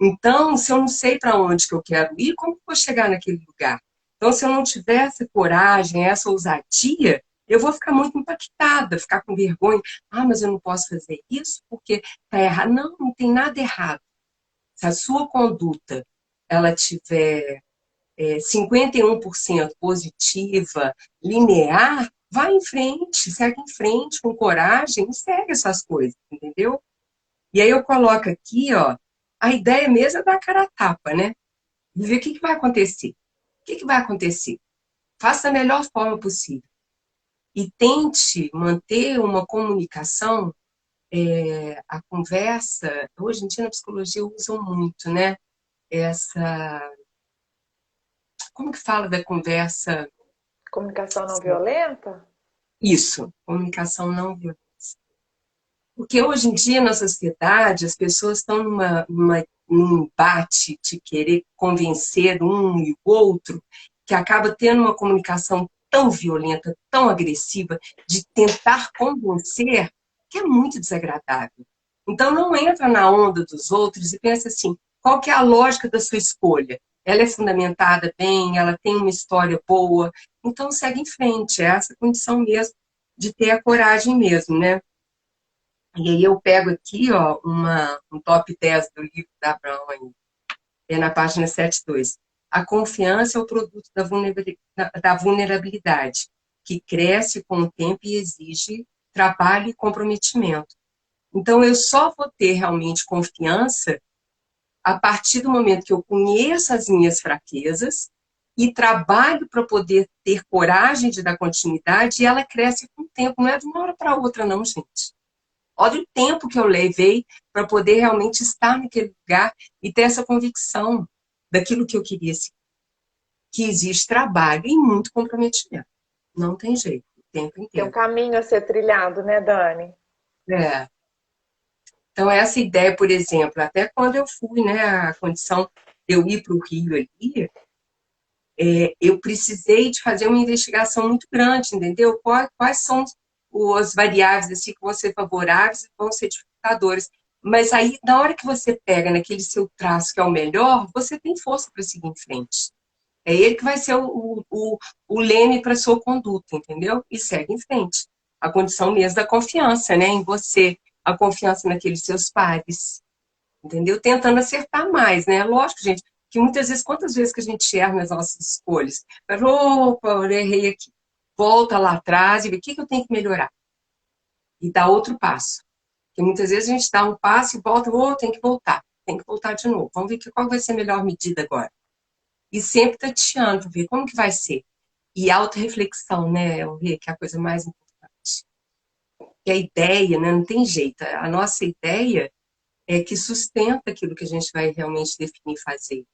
Então, se eu não sei para onde que eu quero ir, como que eu vou chegar naquele lugar? Então, se eu não tiver essa coragem, essa ousadia, eu vou ficar muito impactada, ficar com vergonha. Ah, mas eu não posso fazer isso porque está errado. Não, não tem nada errado. Se a sua conduta ela tiver 51% positiva, linear, vai em frente, segue em frente com coragem e segue essas coisas, entendeu? E aí eu coloco aqui, ó, a ideia mesmo é dar a cara a tapa, né? E ver o que vai acontecer. O que vai acontecer? Faça da melhor forma possível. E tente manter uma comunicação, a conversa. Hoje em dia na psicologia usam muito, né? Essa. Como que fala da conversa? Comunicação não violenta? Isso, comunicação não violenta. Porque hoje em dia, na sociedade, as pessoas estão num embate de querer convencer um e o outro, que acaba tendo uma comunicação tão violenta, tão agressiva, de tentar convencer, que é muito desagradável. Então, não entra na onda dos outros e pensa assim, qual que é a lógica da sua escolha? Ela é fundamentada bem, ela tem uma história boa, então segue em frente, é essa condição mesmo de ter a coragem mesmo, né? E aí eu pego aqui, ó, um top 10 do livro da Brown, aí, na página 72. A confiança é o produto da vulnerabilidade, que cresce com o tempo e exige trabalho e comprometimento. Então, eu só vou ter realmente confiança a partir do momento que eu conheço as minhas fraquezas e trabalho para poder ter coragem de dar continuidade, e ela cresce com o tempo, não é de uma hora para outra, não, gente. Olha o tempo que eu levei para poder realmente estar naquele lugar e ter essa convicção daquilo que eu queria ser. Que existe trabalho e muito comprometimento. Não tem jeito, o tempo Tem um inteiro. caminho a ser trilhado, né, Dani? É. Então, essa ideia, por exemplo, até quando eu fui, né, a condição de eu ir para o Rio ali, eu precisei de fazer uma investigação muito grande, entendeu? Quais são as variáveis assim, que vão ser favoráveis e vão ser dificultadores. Mas aí, na hora que você pega naquele seu traço que é o melhor, você tem força para seguir em frente. É ele que vai ser o leme para a sua conduta, entendeu? E segue em frente. A condição mesmo da confiança, né? Em você, a confiança naqueles seus pares, entendeu? Tentando acertar mais, né? Lógico, gente, que muitas vezes, quantas vezes que a gente erra nas nossas escolhas? Mas, opa, eu errei aqui. Volta lá atrás e vê o que eu tenho que melhorar. E dá outro passo. Porque muitas vezes a gente dá um passo e volta, tem que voltar de novo. Vamos ver qual vai ser a melhor medida agora. E sempre tateando, ver como que vai ser. E autorreflexão, né, o que é a coisa mais importante. E a ideia, né, não tem jeito. A nossa ideia é que sustenta aquilo que a gente vai realmente definir fazer.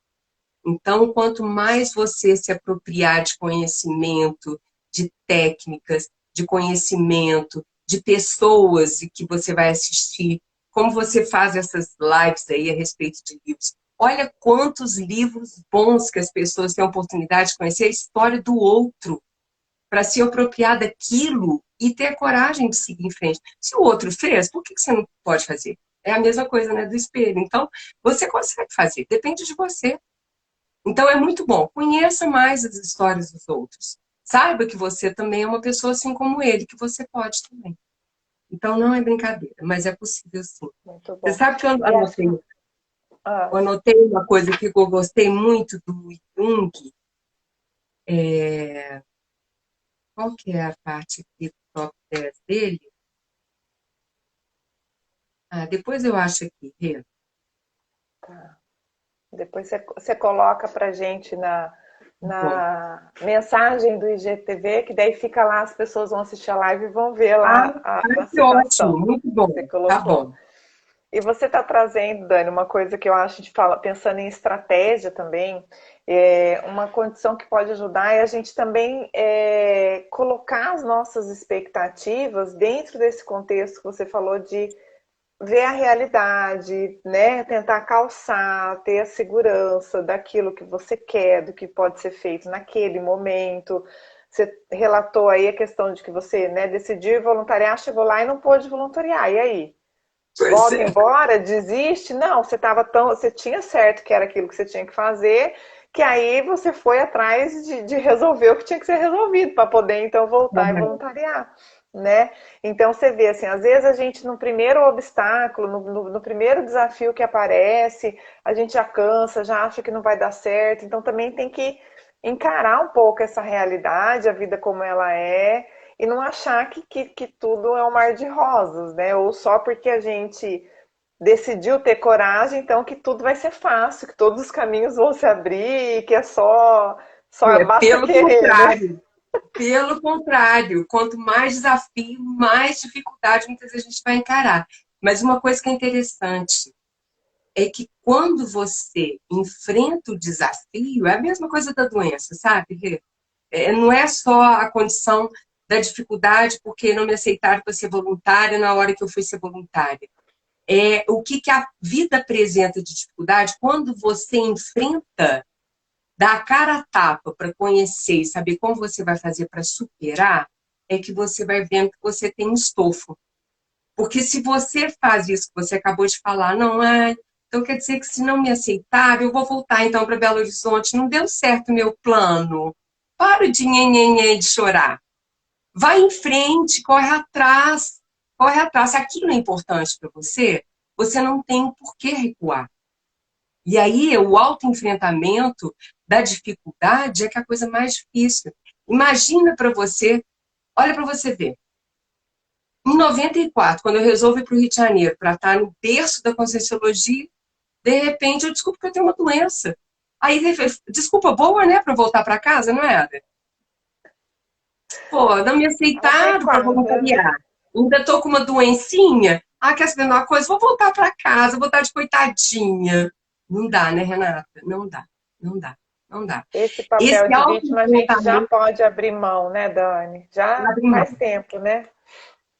Então, quanto mais você se apropriar de conhecimento, de técnicas, de conhecimento, de pessoas que você vai assistir, como você faz essas lives aí a respeito de livros. Olha quantos livros bons que as pessoas têm a oportunidade de conhecer a história do outro, para se apropriar daquilo e ter a coragem de seguir em frente. Se o outro fez, por que você não pode fazer? É a mesma coisa, né, do espelho. Então, você consegue fazer, depende de você. Então é muito bom. Conheça mais as histórias dos outros. Saiba que você também é uma pessoa assim como ele, que você pode também. Então não é brincadeira, mas é possível sim. Muito Você bom. sabe que E essa. Ah, eu anotei uma coisa que eu gostei muito do Jung. É, qual que é a parte aqui do top 10 dele? Ah, depois eu acho aqui, tá. Depois você coloca pra gente Bom. na mensagem do IGTV, que daí fica lá, as pessoas vão assistir a live e vão ver Ah, lá a que ótimo, citação muito que você bom. Tá colocou. bom. E você está trazendo, Dani, uma coisa que eu acho de fala, pensando em estratégia também, uma condição que pode ajudar é a gente também colocar as nossas expectativas dentro desse contexto que você falou de ver a realidade, né? Tentar calçar, ter a segurança daquilo que você quer, do que pode ser feito naquele momento. Você relatou aí a questão de que você, né, decidiu voluntariar, chegou lá e não pôde voluntariar. E aí? Pois Volta é. embora? Desiste? Não, você tinha certo que era aquilo que você tinha que fazer, que aí você foi atrás de resolver o que tinha que ser resolvido para poder então voltar e Uhum. voluntariar, né? Então você vê assim, às vezes a gente no primeiro obstáculo, no primeiro desafio que aparece, a gente já cansa, já acha que não vai dar certo, então também tem que encarar um pouco essa realidade, a vida como ela é, e não achar que tudo é um mar de rosas, né? Ou só porque a gente decidiu ter coragem, então que tudo vai ser fácil, que todos os caminhos vão se abrir, que é só É, basta pelo querer, né? contrário. Pelo contrário, quanto mais desafio, mais dificuldade muitas vezes a gente vai encarar. Mas uma coisa que é interessante é que quando você enfrenta o desafio, é a mesma coisa da doença, sabe, Rê? Não é só a condição da dificuldade porque não me aceitaram para ser voluntária na hora que eu fui ser voluntária. É o que a vida apresenta de dificuldade quando você enfrenta, dá a cara a tapa para conhecer e saber como você vai fazer para superar, é que você vai vendo que você tem um estofo. Porque se você faz isso que você acabou de falar, não é, então quer dizer que se não me aceitar, eu vou voltar então para Belo Horizonte, não deu certo o meu plano. Para de nhenhenhê de chorar. Vai em frente, corre atrás. Corre atrás. Se aquilo é importante para você, você não tem por que recuar. E aí, o autoenfrentamento da dificuldade é que é a coisa mais difícil. Imagina para você, olha para você ver. Em 94, quando eu resolvo ir para o Rio de Janeiro para estar no berço da Conscienciologia, de repente eu descubro que eu tenho uma doença. Aí, desculpa boa, né, para voltar para casa, não é? Pô, não me aceitaram para Adequada, né? voluntariar. Ainda tô com uma doencinha. Ah, quer saber de uma coisa? Vou voltar para casa, vou estar de coitadinha. Não dá, né, Renata? Não dá, não dá, não dá. Esse Esse papel de vítima a gente já autoenfrentamento pode abrir mão, né, Dani? Já abre faz mão, tempo, né?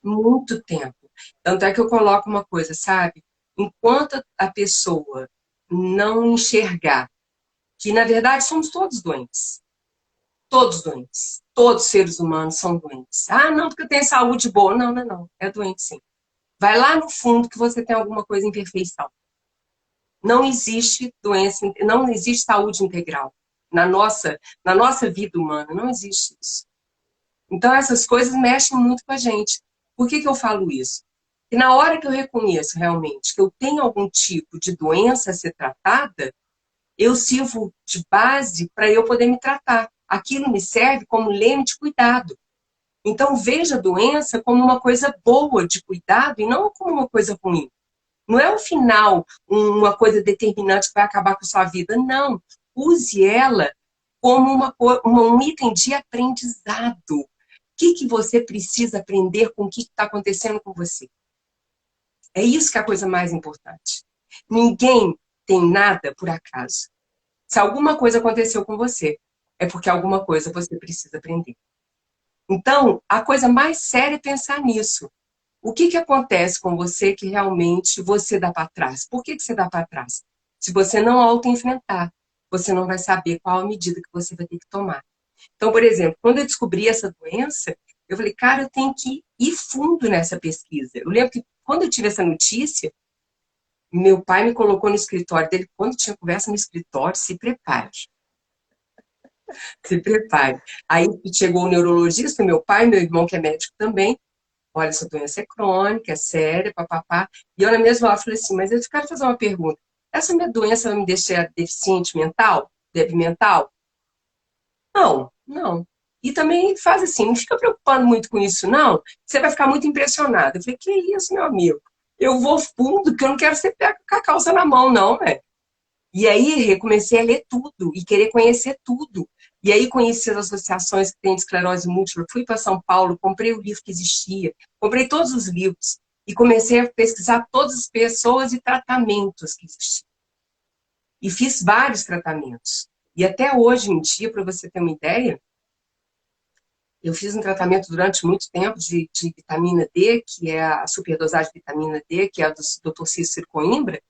muito tempo. Tanto é que eu coloco uma coisa, sabe? Enquanto a pessoa não enxergar que, na verdade, somos todos doentes. Todos doentes. Todos os seres humanos são doentes. Ah, não, porque eu tenho saúde boa. Não, não, não. É doente, sim. Vai lá no fundo que você tem alguma coisa em imperfeição. Não existe doença, não existe saúde integral. Na nossa vida humana, não existe isso. Então, essas coisas mexem muito com a gente. Por que eu falo isso? E na hora que eu reconheço realmente que eu tenho algum tipo de doença a ser tratada, eu sirvo de base para eu poder me tratar. Aquilo me serve como leme de cuidado. Então, veja a doença como uma coisa boa de cuidado e não como uma coisa ruim. Não é o final, uma coisa determinante que vai acabar com a sua vida. Não. Use ela como um item de aprendizado. O que você precisa aprender com o que está acontecendo com você? É isso que é a coisa mais importante. Ninguém tem nada por acaso. Se alguma coisa aconteceu com você, é porque alguma coisa você precisa aprender. Então, a coisa mais séria é pensar nisso. O que acontece com você que realmente você dá para trás? Por que você dá para trás? Se você não auto-enfrentar, você não vai saber qual a medida que você vai ter que tomar. Então, por exemplo, quando eu descobri essa doença, eu falei, cara, eu tenho que ir fundo nessa pesquisa. Eu lembro que quando eu tive essa notícia, meu pai me colocou no escritório dele. Quando tinha conversa no escritório, se prepare. Se prepare. Aí chegou o neurologista, meu pai, meu irmão, que é médico também. Olha, essa doença é crônica, é séria, papapá. E eu, na mesma hora, falei assim, mas eu quero fazer uma pergunta. Essa minha doença vai me deixar deficiente mental? Débil mental? Não, não. E também faz assim, não fica preocupando muito com isso, não. Você vai ficar muito impressionado. Eu falei, que isso, meu amigo? Eu vou fundo, porque eu não quero ser pego com a calça na mão, não, né? E aí, comecei a ler tudo e querer conhecer tudo. E aí conheci as associações que têm de esclerose múltipla, fui para São Paulo, comprei o livro que existia, comprei todos os livros e comecei a pesquisar todas as pessoas e tratamentos que existiam. E fiz vários tratamentos. E até hoje em dia, para você ter uma ideia, eu fiz um tratamento durante muito tempo de vitamina D, que é a superdosagem de vitamina D, que é a do Dr. Cícero Coimbra,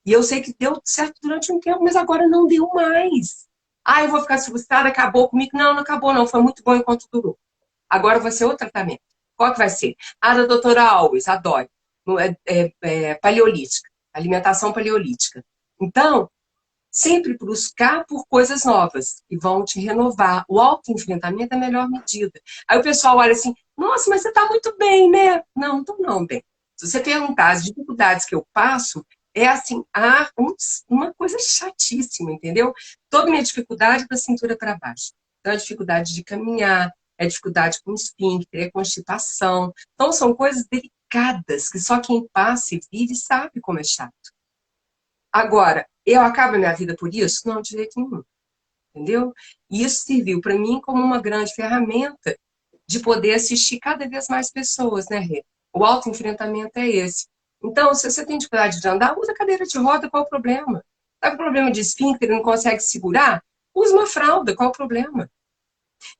e eu sei que deu certo durante um tempo, mas agora não deu mais. Ah, eu vou ficar frustrada, acabou comigo. Não, não acabou não, foi muito bom enquanto durou. Agora vai ser outro tratamento. Qual que vai ser? A da doutora Alves, adoro. Paleolítica, alimentação paleolítica. Então, sempre buscar por coisas novas que vão te renovar. O autoenfrentamento é a melhor medida. Aí o pessoal olha assim, nossa, mas você está muito bem, né? Não, estou não bem. Se você perguntar as dificuldades que eu passo, é assim, uma coisa chatíssima, entendeu? Toda minha dificuldade é da cintura para baixo. Então, é dificuldade de caminhar, é dificuldade com esfíncter, é constipação. Então, são coisas delicadas que só quem passa e vive sabe como é chato. Agora, eu acabo a minha vida por isso? Não, de jeito nenhum. Entendeu? E isso serviu para mim como uma grande ferramenta de poder assistir cada vez mais pessoas, né, Rê? O autoenfrentamento é esse. Então, se você tem dificuldade de andar, usa cadeira de roda, qual o problema? Está com problema de esfíncter e não consegue segurar? Usa uma fralda, qual o problema?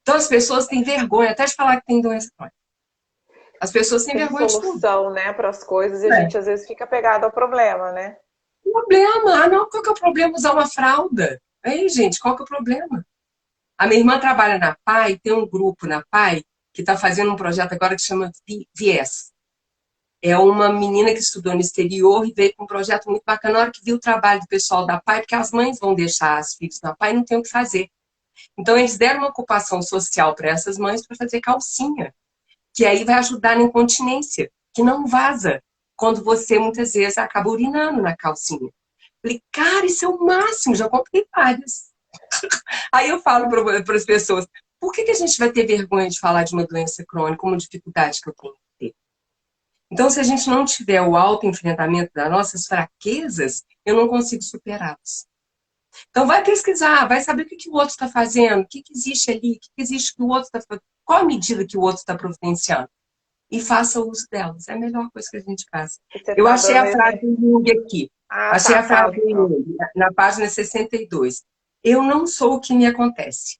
Então, as pessoas têm vergonha até de falar que tem doença crônica. As pessoas têm Tem vergonha de tudo. solução, né, para as coisas e a gente às vezes fica pegado ao problema, né? Problema? Ah, não, qual que é o problema usar uma fralda? Aí, gente, qual que é o problema? A minha irmã trabalha na PAI, tem um grupo na PAI que está fazendo um projeto agora que chama Viés. É uma menina que estudou no exterior e veio com um projeto muito bacana. Na hora que viu o trabalho do pessoal da PAI, porque as mães vão deixar as filhas na PAI e não tem o que fazer. Então, eles deram uma ocupação social para essas mães para fazer calcinha, que aí vai ajudar na incontinência, que não vaza, quando você, muitas vezes, acaba urinando na calcinha. Falei, cara, isso é o máximo, já comprei várias. Aí eu falo para as pessoas, por que a gente vai ter vergonha de falar de uma doença crônica, uma dificuldade que eu tenho que ter? Então, se a gente não tiver o autoenfrentamento das nossas fraquezas, eu não consigo superá-las. Então, vai pesquisar, vai saber o que o outro está fazendo, o que existe ali, o que existe que o outro está fazendo, qual a medida que o outro está providenciando. E faça uso delas. É a melhor coisa que a gente faz. Eu Tá achei dando a frase exemplo. do Jung aqui. Ah, Achei tá, a frase fala do então. Jung, na página 62. Eu não sou o que me acontece.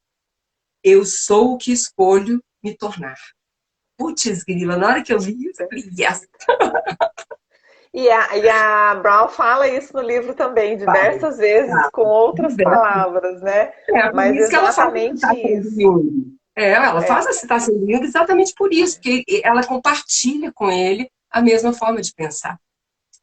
Eu sou o que escolho me tornar. Putz, grila, na hora que eu vi isso, eu falei, yes, E a Brown fala isso no livro também, vai. diversas vezes, Tá. com outras palavras, né? Por Mas isso que ela faz a exatamente citação do isso. Jung. Ela faz a citação do Jung exatamente por isso, porque ela compartilha com ele a mesma forma de pensar.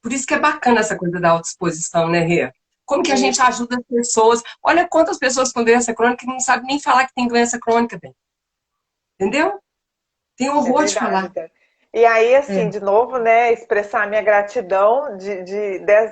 Por isso que é bacana essa coisa da autoexposição, né, Rê? Como que a gente Isso, ajuda as pessoas? Olha quantas pessoas com doença crônica que não sabem nem falar que tem doença crônica, bem. Entendeu? Tem é horror de verdade, falar. até. E aí, É. assim, de novo, né, expressar minha gratidão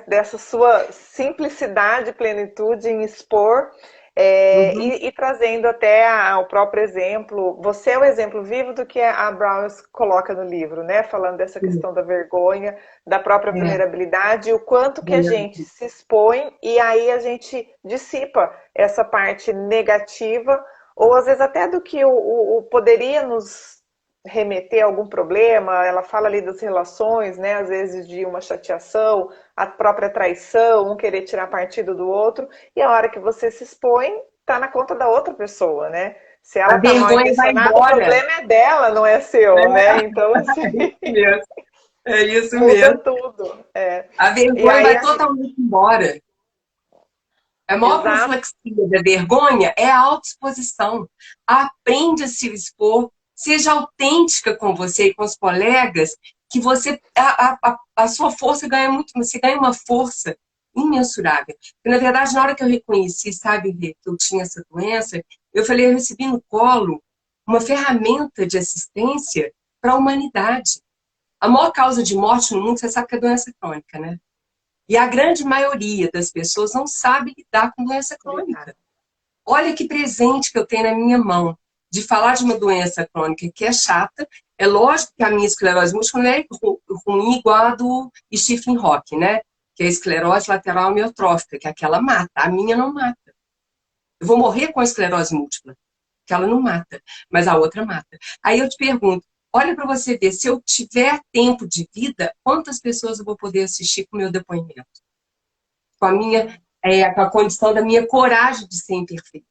dessa sua simplicidade, plenitude em expor, Uhum. e trazendo até o próprio exemplo. Você é o exemplo vivo do que a Brown coloca no livro, né? Falando dessa questão da vergonha, da própria É. vulnerabilidade, o quanto que a gente se expõe e aí a gente dissipa essa parte negativa, ou às vezes até do que o poderia nos remeter a algum problema. Ela fala ali das relações, né? Às vezes de uma chateação, a própria traição, um querer tirar partido do outro, e a hora que você se expõe, tá na conta da outra pessoa, né? Se A ela tá mal vergonha vai intencionada, o embora. problema é dela, não é seu, É né? Então, assim, isso mesmo. É isso muda mesmo. tudo. É. A E vergonha aí, vai totalmente embora. A maior exato, profilaxia da vergonha é a autoexposição. Aprende a se expor, seja autêntica com você e com os colegas, que você a sua força ganha muito, você ganha uma força imensurável. E, na verdade, na hora que eu reconheci, sabe, Rê, que eu tinha essa doença, eu falei, eu recebi no colo uma ferramenta de assistência para a humanidade. A maior causa de morte no mundo, você sabe que é a doença crônica, né? E a grande maioria das pessoas não sabe lidar com doença verdade. crônica. Olha que presente que eu tenho na minha mão de falar de uma doença crônica que é chata. É lógico que a minha esclerose múltipla não é ruim igual a do Stephen Hawking, né? Que é a esclerose lateral amiotrófica, que aquela mata. A minha não mata. Eu vou morrer com a esclerose múltipla. que ela não mata, mas a outra mata. Aí eu te pergunto, olha para você ver, se eu tiver tempo de vida, quantas pessoas eu vou poder assistir com o meu depoimento? Com a minha, com a condição da minha coragem de ser imperfeita.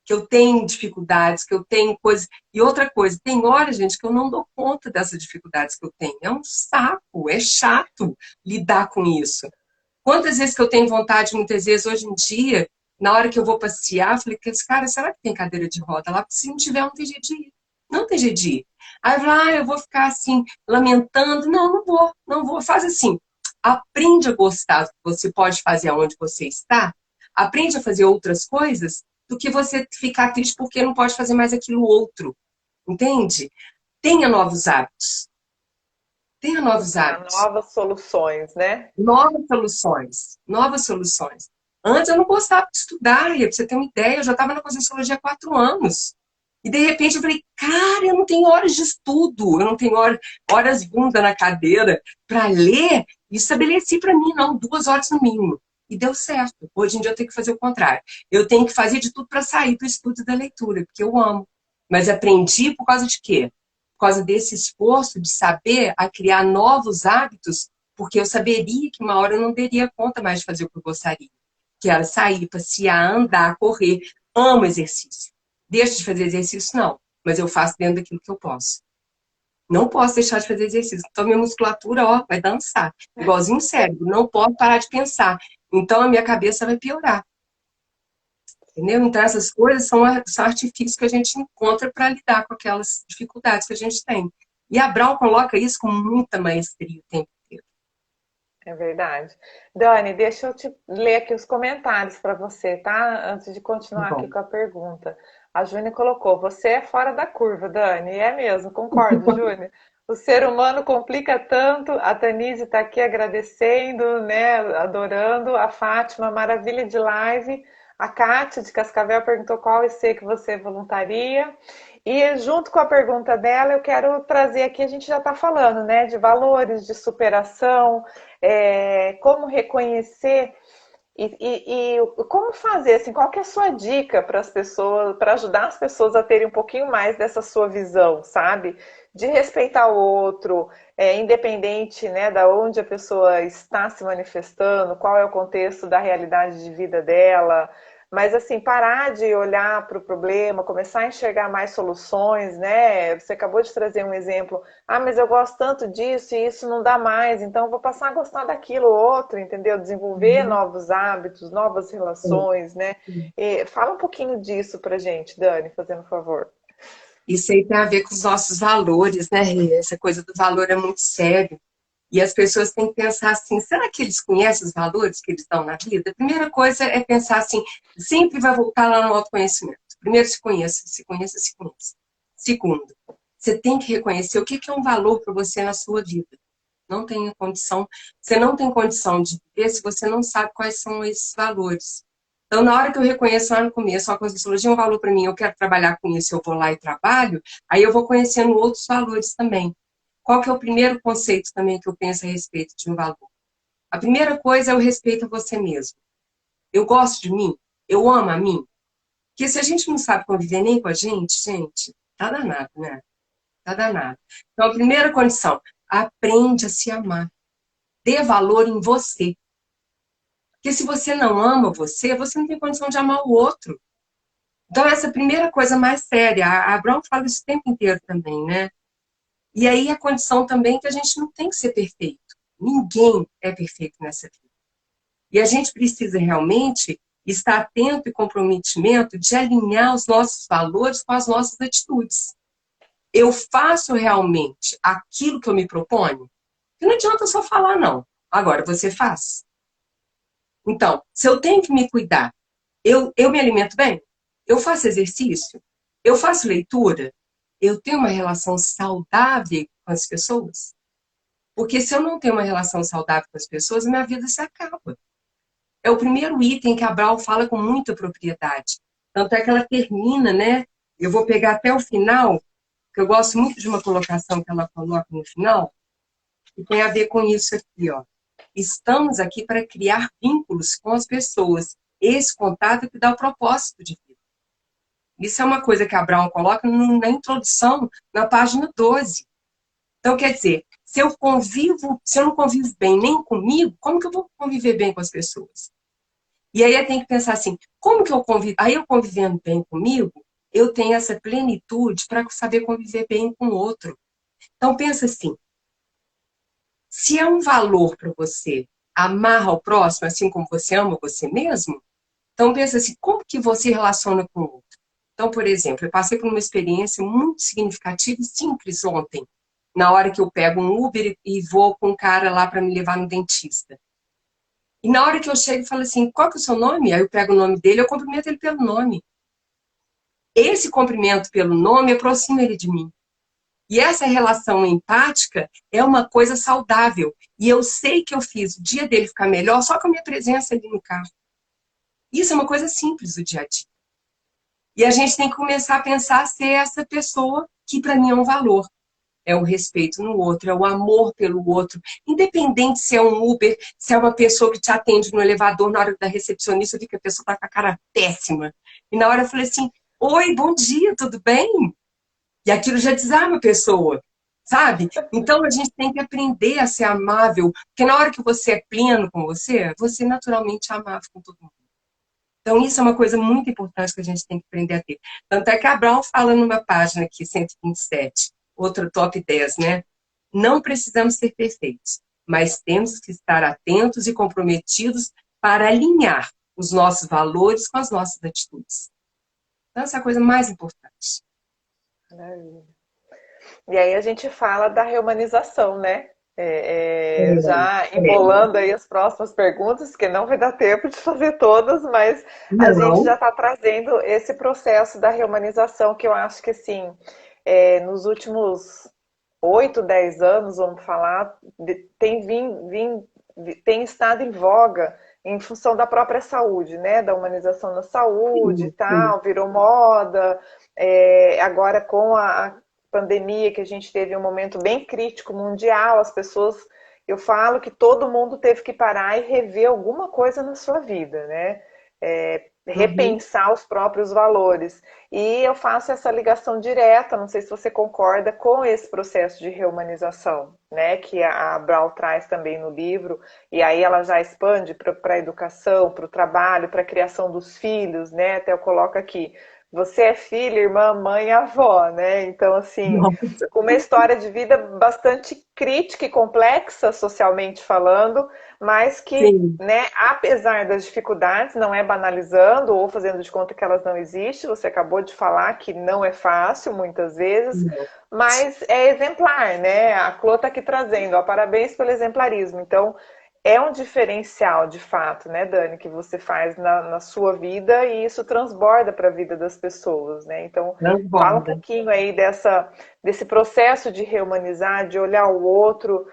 Que eu tenho dificuldades, que eu tenho coisas. E outra coisa, tem horas, gente, que eu não dou conta dessas dificuldades que eu tenho. É um saco, é chato lidar com isso. Quantas vezes que eu tenho vontade, muitas vezes, hoje em dia, na hora que eu vou passear, eu falei, cara, será que tem cadeira de roda lá? Porque se não tiver, não tem jeito de ir. Não tem jeito de ir. Aí eu falo, eu vou ficar assim, lamentando. Não, não vou, não vou. Faz assim, aprende a gostar do que você pode fazer onde você está, aprende a fazer outras coisas, do que você ficar triste porque não pode fazer mais aquilo outro. Entende? Tenha novos hábitos. Tenha novos hábitos. Novas soluções, né? Novas soluções. Novas soluções. Antes eu não gostava de estudar, pra você ter uma ideia, eu já estava na Conscienciologia há 4 anos. E de repente eu falei, cara, eu não tenho horas de estudo, eu não tenho horas bunda na cadeira para ler. E estabeleci para mim, não, 2 horas no mínimo. E deu certo. Hoje em dia eu tenho que fazer o contrário. Eu tenho que fazer de tudo para sair do estudo e da leitura, porque eu amo. Mas aprendi por causa de quê? Por causa desse esforço de saber a criar novos hábitos, porque eu saberia que uma hora eu não teria conta mais de fazer o que eu gostaria. Que era sair, passear, andar, correr. Amo exercício. Deixo de fazer exercício? Não. Mas eu faço dentro daquilo que eu posso. Não posso deixar de fazer exercício. Então, minha musculatura, vai dançar. Igualzinho o cérebro. Não posso parar de pensar. Então, a minha cabeça vai piorar. Entendeu? Então, essas coisas são artifícios que a gente encontra para lidar com aquelas dificuldades que a gente tem. E a Brown coloca isso com muita maestria o tempo inteiro. É verdade. Dani, deixa eu te ler aqui os comentários para você, tá? Antes de Tá continuar aqui bom. com a pergunta. A Júnia colocou: você é fora da curva, Dani. É mesmo, concordo, Júnia. O ser humano complica tanto. A Tanise está aqui agradecendo, né? Adorando. A Fátima, maravilha de live. A Kátia de Cascavel perguntou qual IC que você voluntaria. E junto com a pergunta dela, eu quero trazer aqui, a gente já está falando, né, de valores, de superação, como reconhecer e como fazer, assim, qual que é a sua dica para as pessoas, para ajudar as pessoas a terem um pouquinho mais dessa sua visão, sabe? De respeitar o outro, independente, né, da onde a pessoa está se manifestando, qual é o contexto da realidade de vida dela, mas assim, parar de olhar para o problema, começar a enxergar mais soluções, né? Você acabou de trazer um exemplo. Ah, mas eu gosto tanto disso e isso não dá mais, então eu vou passar a gostar daquilo outro, entendeu? Desenvolver novos hábitos, novas relações, né? E fala um pouquinho disso pra gente, Dani, fazendo um favor. Isso aí tem a ver com os nossos valores, né? Essa coisa do valor é muito sério. E as pessoas têm que pensar assim, será que eles conhecem os valores que eles dão na vida? A primeira coisa é pensar assim, sempre vai voltar lá no autoconhecimento. Primeiro, se conheça, se conheça, se conheça. Segundo, você tem que reconhecer o que é um valor para você na sua vida. Não tem condição, você não tem condição de viver se você não sabe quais são esses valores. Então, na hora que eu reconheço lá no começo, a Conscienciologia é um valor para mim, eu quero trabalhar com isso, eu vou lá e trabalho, aí eu vou conhecendo outros valores também. Qual que é o primeiro conceito também que eu penso a respeito de um valor? A primeira coisa é o respeito a você mesmo. Eu gosto de mim? Eu amo a mim? Porque se a gente não sabe conviver nem com a gente, tá danado, né? Tá danado. Então, a primeira condição, aprende a se amar. Dê valor em você. Porque se você não ama você, você não tem condição de amar o outro. Então, essa é a primeira coisa mais séria. A Brown fala isso o tempo inteiro também, né? E aí a condição também que a gente não tem que ser perfeito. Ninguém é perfeito nessa vida. E a gente precisa realmente estar atento e comprometimento de alinhar os nossos valores com as nossas atitudes. Eu faço realmente aquilo que eu me proponho? E não adianta só falar, não. Agora, você faz. Então, se eu tenho que me cuidar, eu me alimento bem? Eu faço exercício? Eu faço leitura? Eu tenho uma relação saudável com as pessoas? Porque se eu não tenho uma relação saudável com as pessoas, minha vida se acaba. É o primeiro item que a Brown fala com muita propriedade. Tanto é que ela termina, né? Eu vou pegar até o final, que eu gosto muito de uma colocação que ela coloca no final, que tem a ver com isso aqui, ó. Estamos aqui para criar vínculos com as pessoas. Esse contato é que dá o propósito de vida. Isso é uma coisa que a Brown coloca na introdução, na página 12. Então, quer dizer, se eu não convivo bem nem comigo, como que eu vou conviver bem com as pessoas? E aí eu tenho que pensar assim, como que eu convivo? Aí eu convivendo bem comigo, eu tenho essa plenitude para saber conviver bem com o outro. Então, pensa assim, se é um valor para você amar ao próximo, assim como você ama você mesmo, então pensa assim, como que você relaciona com o outro? Então, por exemplo, eu passei por uma experiência muito significativa e simples ontem, na hora que eu pego um Uber e vou com um cara lá para me levar no dentista. E na hora que eu chego e falo assim, qual que é o seu nome? Aí eu pego o nome dele, eu cumprimento ele pelo nome. Esse cumprimento pelo nome aproxima ele de mim. E essa relação empática é uma coisa saudável. E eu sei que eu fiz o dia dele ficar melhor só com a minha presença ali no carro. Isso é uma coisa simples do dia a dia. E a gente tem que começar a pensar ser essa pessoa que para mim é um valor. É o respeito no outro, é o amor pelo outro. Independente se é um Uber, se é uma pessoa que te atende no elevador, na hora da recepcionista, eu vi que a pessoa está com a cara péssima. E na hora eu falei assim, oi, bom dia, tudo bem? E aquilo já desarma a pessoa, sabe? Então a gente tem que aprender a ser amável, porque na hora que você é pleno com você, você naturalmente é amável com todo mundo. Então isso é uma coisa muito importante que a gente tem que aprender a ter. Tanto é que a Brown fala numa página aqui, 127, outra top 10, né? Não precisamos ser perfeitos, mas temos que estar atentos e comprometidos para alinhar os nossos valores com as nossas atitudes. Então essa é a coisa mais importante. Maravilha. E aí a gente fala da reumanização, né? Já embolando aí as próximas perguntas, que não vai dar tempo de fazer todas, mas a gente já está trazendo esse processo da reumanização, que eu acho que, assim, nos últimos 8, 10 anos, vamos falar, tem estado em voga em função da própria saúde, né? Da humanização da saúde e tal, virou moda. Agora com a pandemia, que a gente teve um momento bem crítico mundial, as pessoas, eu falo que todo mundo teve que parar e rever alguma coisa na sua vida, né? Repensar os próprios valores. E eu faço essa ligação direta, não sei se você concorda, com esse processo de reumanização, né? Que a Brown traz também no livro, e aí ela já expande para a educação, para o trabalho, para a criação dos filhos, né? Até eu coloco aqui. Você é filha, irmã, mãe e avó, né? Então, assim, com uma história de vida bastante crítica e complexa, socialmente falando, mas que, né, apesar das dificuldades, não é banalizando ou fazendo de conta que elas não existem. Você acabou de falar que não é fácil, muitas vezes, mas é exemplar, né? A Clô está aqui trazendo, ó, parabéns pelo exemplarismo. Então, é um diferencial, de fato, né, Dani, que você faz na sua vida e isso transborda para a vida das pessoas, né? Então, fala um pouquinho aí desse processo de reumanizar, de olhar o outro,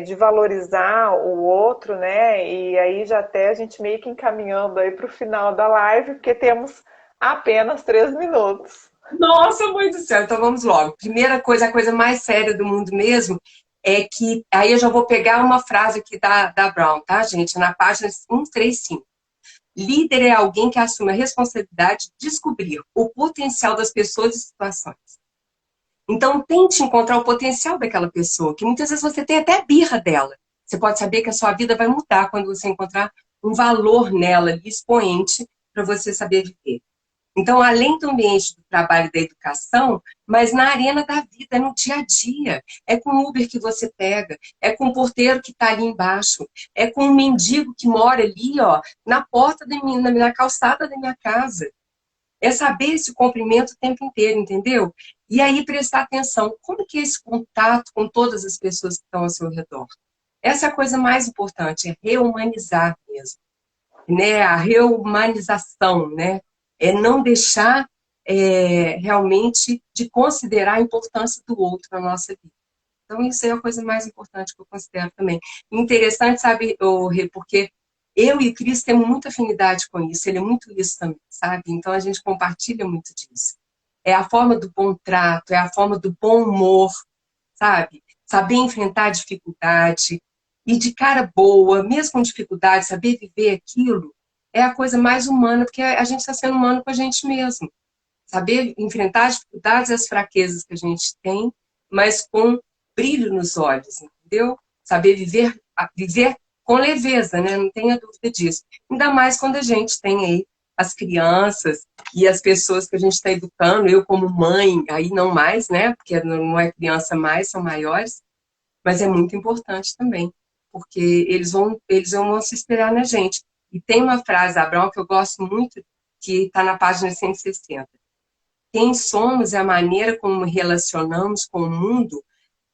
de valorizar o outro, né? E aí já até a gente meio que encaminhando aí para o final da live, porque temos apenas 3 minutos. Nossa, mãe do céu, então vamos logo. Primeira coisa, a coisa mais séria do mundo mesmo, é que, aí eu já vou pegar uma frase aqui da Brown, tá, gente? Na página 135. Líder é alguém que assume a responsabilidade de descobrir o potencial das pessoas e situações. Então, tente encontrar o potencial daquela pessoa, que muitas vezes você tem até birra dela. Você pode saber que a sua vida vai mudar quando você encontrar um valor nela, expoente, para você saber viver. Então, além do ambiente do trabalho e da educação, mas na arena da vida, no dia a dia. É com o Uber que você pega, é com o porteiro que está ali embaixo, é com o mendigo que mora ali, ó, na porta, na calçada da minha casa. É saber esse cumprimento o tempo inteiro, entendeu? E aí prestar atenção, como que é esse contato com todas as pessoas que estão ao seu redor? Essa é a coisa mais importante, é rehumanizar mesmo. Né? A reumanização, né? É não deixar realmente de considerar a importância do outro na nossa vida. Então, isso é a coisa mais importante que eu considero também. Interessante, sabe, Rê, porque eu e o Cris temos muita afinidade com isso, ele é muito isso também, sabe? Então, a gente compartilha muito disso. É a forma do bom trato, é a forma do bom humor, sabe? Saber enfrentar a dificuldade e de cara boa, mesmo com dificuldade, saber viver aquilo, é a coisa mais humana, porque a gente está sendo humano com a gente mesmo, saber enfrentar as dificuldades e as fraquezas que a gente tem, mas com brilho nos olhos, entendeu? Saber viver com leveza, né? Não tenha dúvida disso. Ainda mais quando a gente tem aí as crianças e as pessoas que a gente está educando, eu como mãe, aí não mais, né? Porque não é criança mais, são maiores, mas é muito importante também, porque eles vão se inspirar na gente. E tem uma frase da Brown que eu gosto muito, que está na página 160. Quem somos e a maneira como relacionamos com o mundo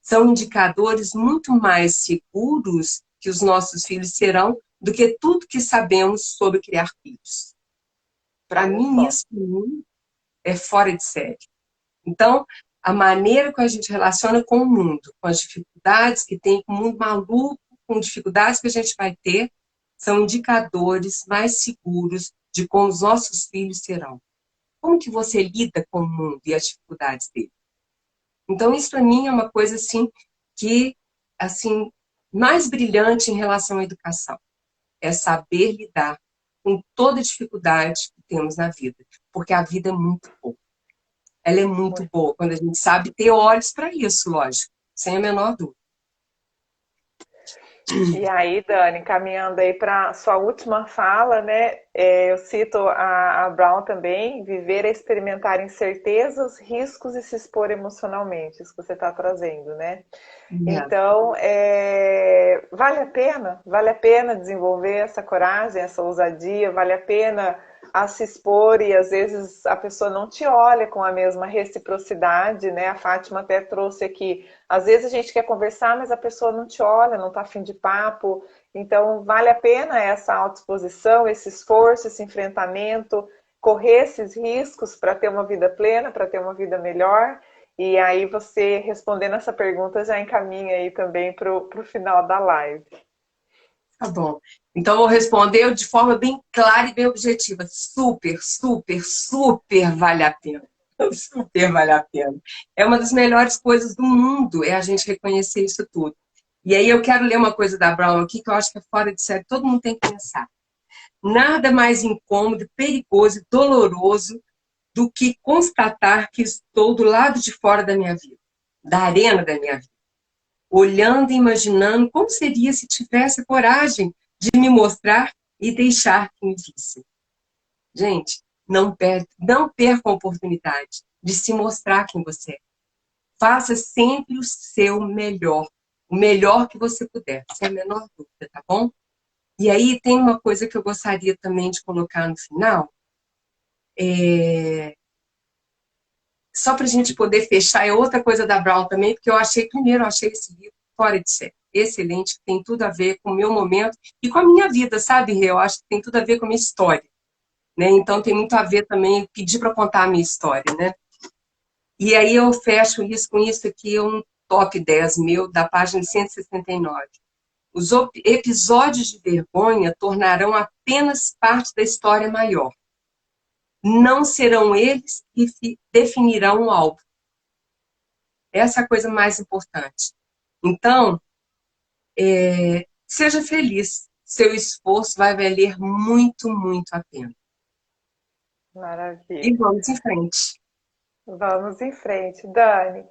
são indicadores muito mais seguros que os nossos filhos serão do que tudo que sabemos sobre criar filhos. Para mim, isso é fora de série. Então, a maneira que a gente relaciona com o mundo, com as dificuldades que tem, com o mundo maluco, com dificuldades que a gente vai ter, são indicadores mais seguros de como os nossos filhos serão. Como que você lida com o mundo e as dificuldades dele? Então, isso para mim é uma coisa assim que assim mais brilhante em relação à educação. É saber lidar com toda a dificuldade que temos na vida, porque a vida é muito boa. Ela é muito boa quando a gente sabe ter olhos para isso, lógico, sem a menor dúvida. E aí, Dani, caminhando aí para sua última fala, né? Eu cito a Brown também: viver é experimentar incertezas, riscos e se expor emocionalmente, isso que você está trazendo, né? Então, vale a pena desenvolver essa coragem, essa ousadia, vale a pena a se expor, e às vezes a pessoa não te olha com a mesma reciprocidade, né? A Fátima até trouxe aqui, às vezes a gente quer conversar, mas a pessoa não te olha, não está afim de papo. Então, vale a pena essa autoexposição, esse esforço, esse enfrentamento, correr esses riscos para ter uma vida plena, para ter uma vida melhor. E aí você, respondendo essa pergunta, já encaminha aí também para o final da live. Tá bom. Então, eu vou responder de forma bem clara e bem objetiva. Super, super, super vale a pena. Super vale a pena. É uma das melhores coisas do mundo, é a gente reconhecer isso tudo. E aí eu quero ler uma coisa da Brown aqui que eu acho que é fora de série, todo mundo tem que pensar. Nada mais incômodo, perigoso e doloroso do que constatar que estou do lado de fora da minha vida, da arena da minha vida, olhando e imaginando como seria se tivesse coragem de me mostrar e deixar que me visse. Gente, não perca a oportunidade de se mostrar quem você é. Faça sempre o seu melhor, o melhor que você puder, sem a menor dúvida, tá bom? E aí tem uma coisa que eu gostaria também de colocar no final, só para a gente poder fechar, é outra coisa da Brown também, porque eu achei esse livro fora de série, excelente, que tem tudo a ver com o meu momento e com a minha vida, sabe, Rê? Eu acho que tem tudo a ver com a minha história, né? Então tem muito a ver também, pedir para contar a minha história, né? E aí eu fecho isso com isso aqui, um top 10 meu, da página 169. Os episódios de vergonha tornarão apenas parte da história maior. Não serão eles que definirão o álbum. Essa é a coisa mais importante. Então, seja feliz. Seu esforço vai valer muito, muito a pena. Maravilha. E vamos em frente. Vamos em frente, Dani.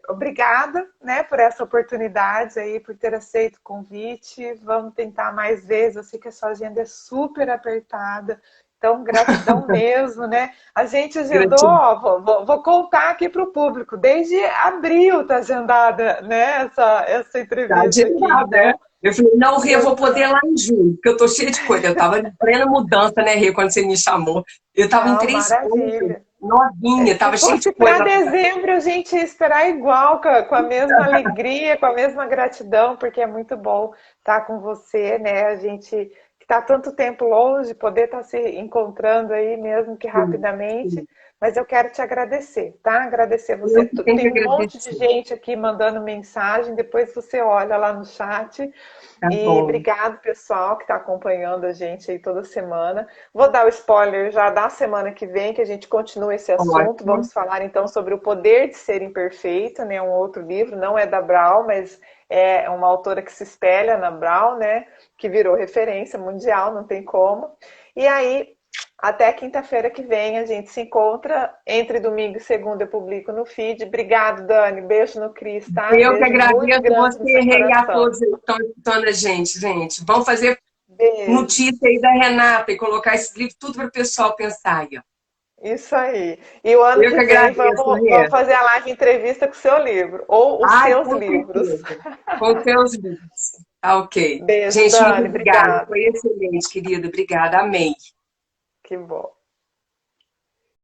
Obrigada, né, por essa oportunidade aí, por ter aceito o convite. Vamos tentar mais vezes. Eu sei que a sua agenda é super apertada. Então, gratidão mesmo, né? A gente agendou, ó, vou contar aqui para o público, desde abril está agendada, né, essa entrevista tá agendada, aqui. então, eu falei, não, Rê, eu vou poder lá em junho, porque eu estou cheia de coisa. Eu estava em plena mudança, né, Rê, quando você me chamou. Eu estava em 3 coisas, novinha, estava cheia de coisa. Se fosse para dezembro, a gente ia esperar igual, com a mesma alegria, com a mesma gratidão, porque é muito bom estar com você, né? A gente que está tanto tempo longe, poder estar se encontrando aí, mesmo que rapidamente. Sim. Mas eu quero te agradecer, tá? Agradecer você. Tem um monte de gente aqui mandando mensagem, depois você olha lá no chat. Tá e bom. Obrigado, pessoal, que está acompanhando a gente aí toda semana. Vou dar o spoiler já da semana que vem, que a gente continua esse assunto. Vamos falar, então, sobre o poder de ser imperfeito, né? Um outro livro, não é da Brown, mas é uma autora que se espelha na Brown, né? Que virou referência mundial, não tem como. E aí, Até quinta-feira que vem a gente se encontra. Entre domingo e segunda eu publico no feed. Obrigado, Dani. Beijo no Cris, tá? Eu que Beijo muito agradeço grande no você, seu Rei, a coração. todos que estão escutando a gente, gente. Vamos fazer Beijo. notícia aí da Renata e colocar esse livro tudo para o pessoal pensar aí, ó. Isso aí. E o ano Eu que que vem agradeço, vamos Rê. fazer a live entrevista com o seu livro. Ou os Ai, seus com livros. certeza. Com seus livros. Tá, ok. Beijo, Gente, muito Dani. obrigada. Obrigada. Foi excelente, querida. Obrigada. Amei. Que bom.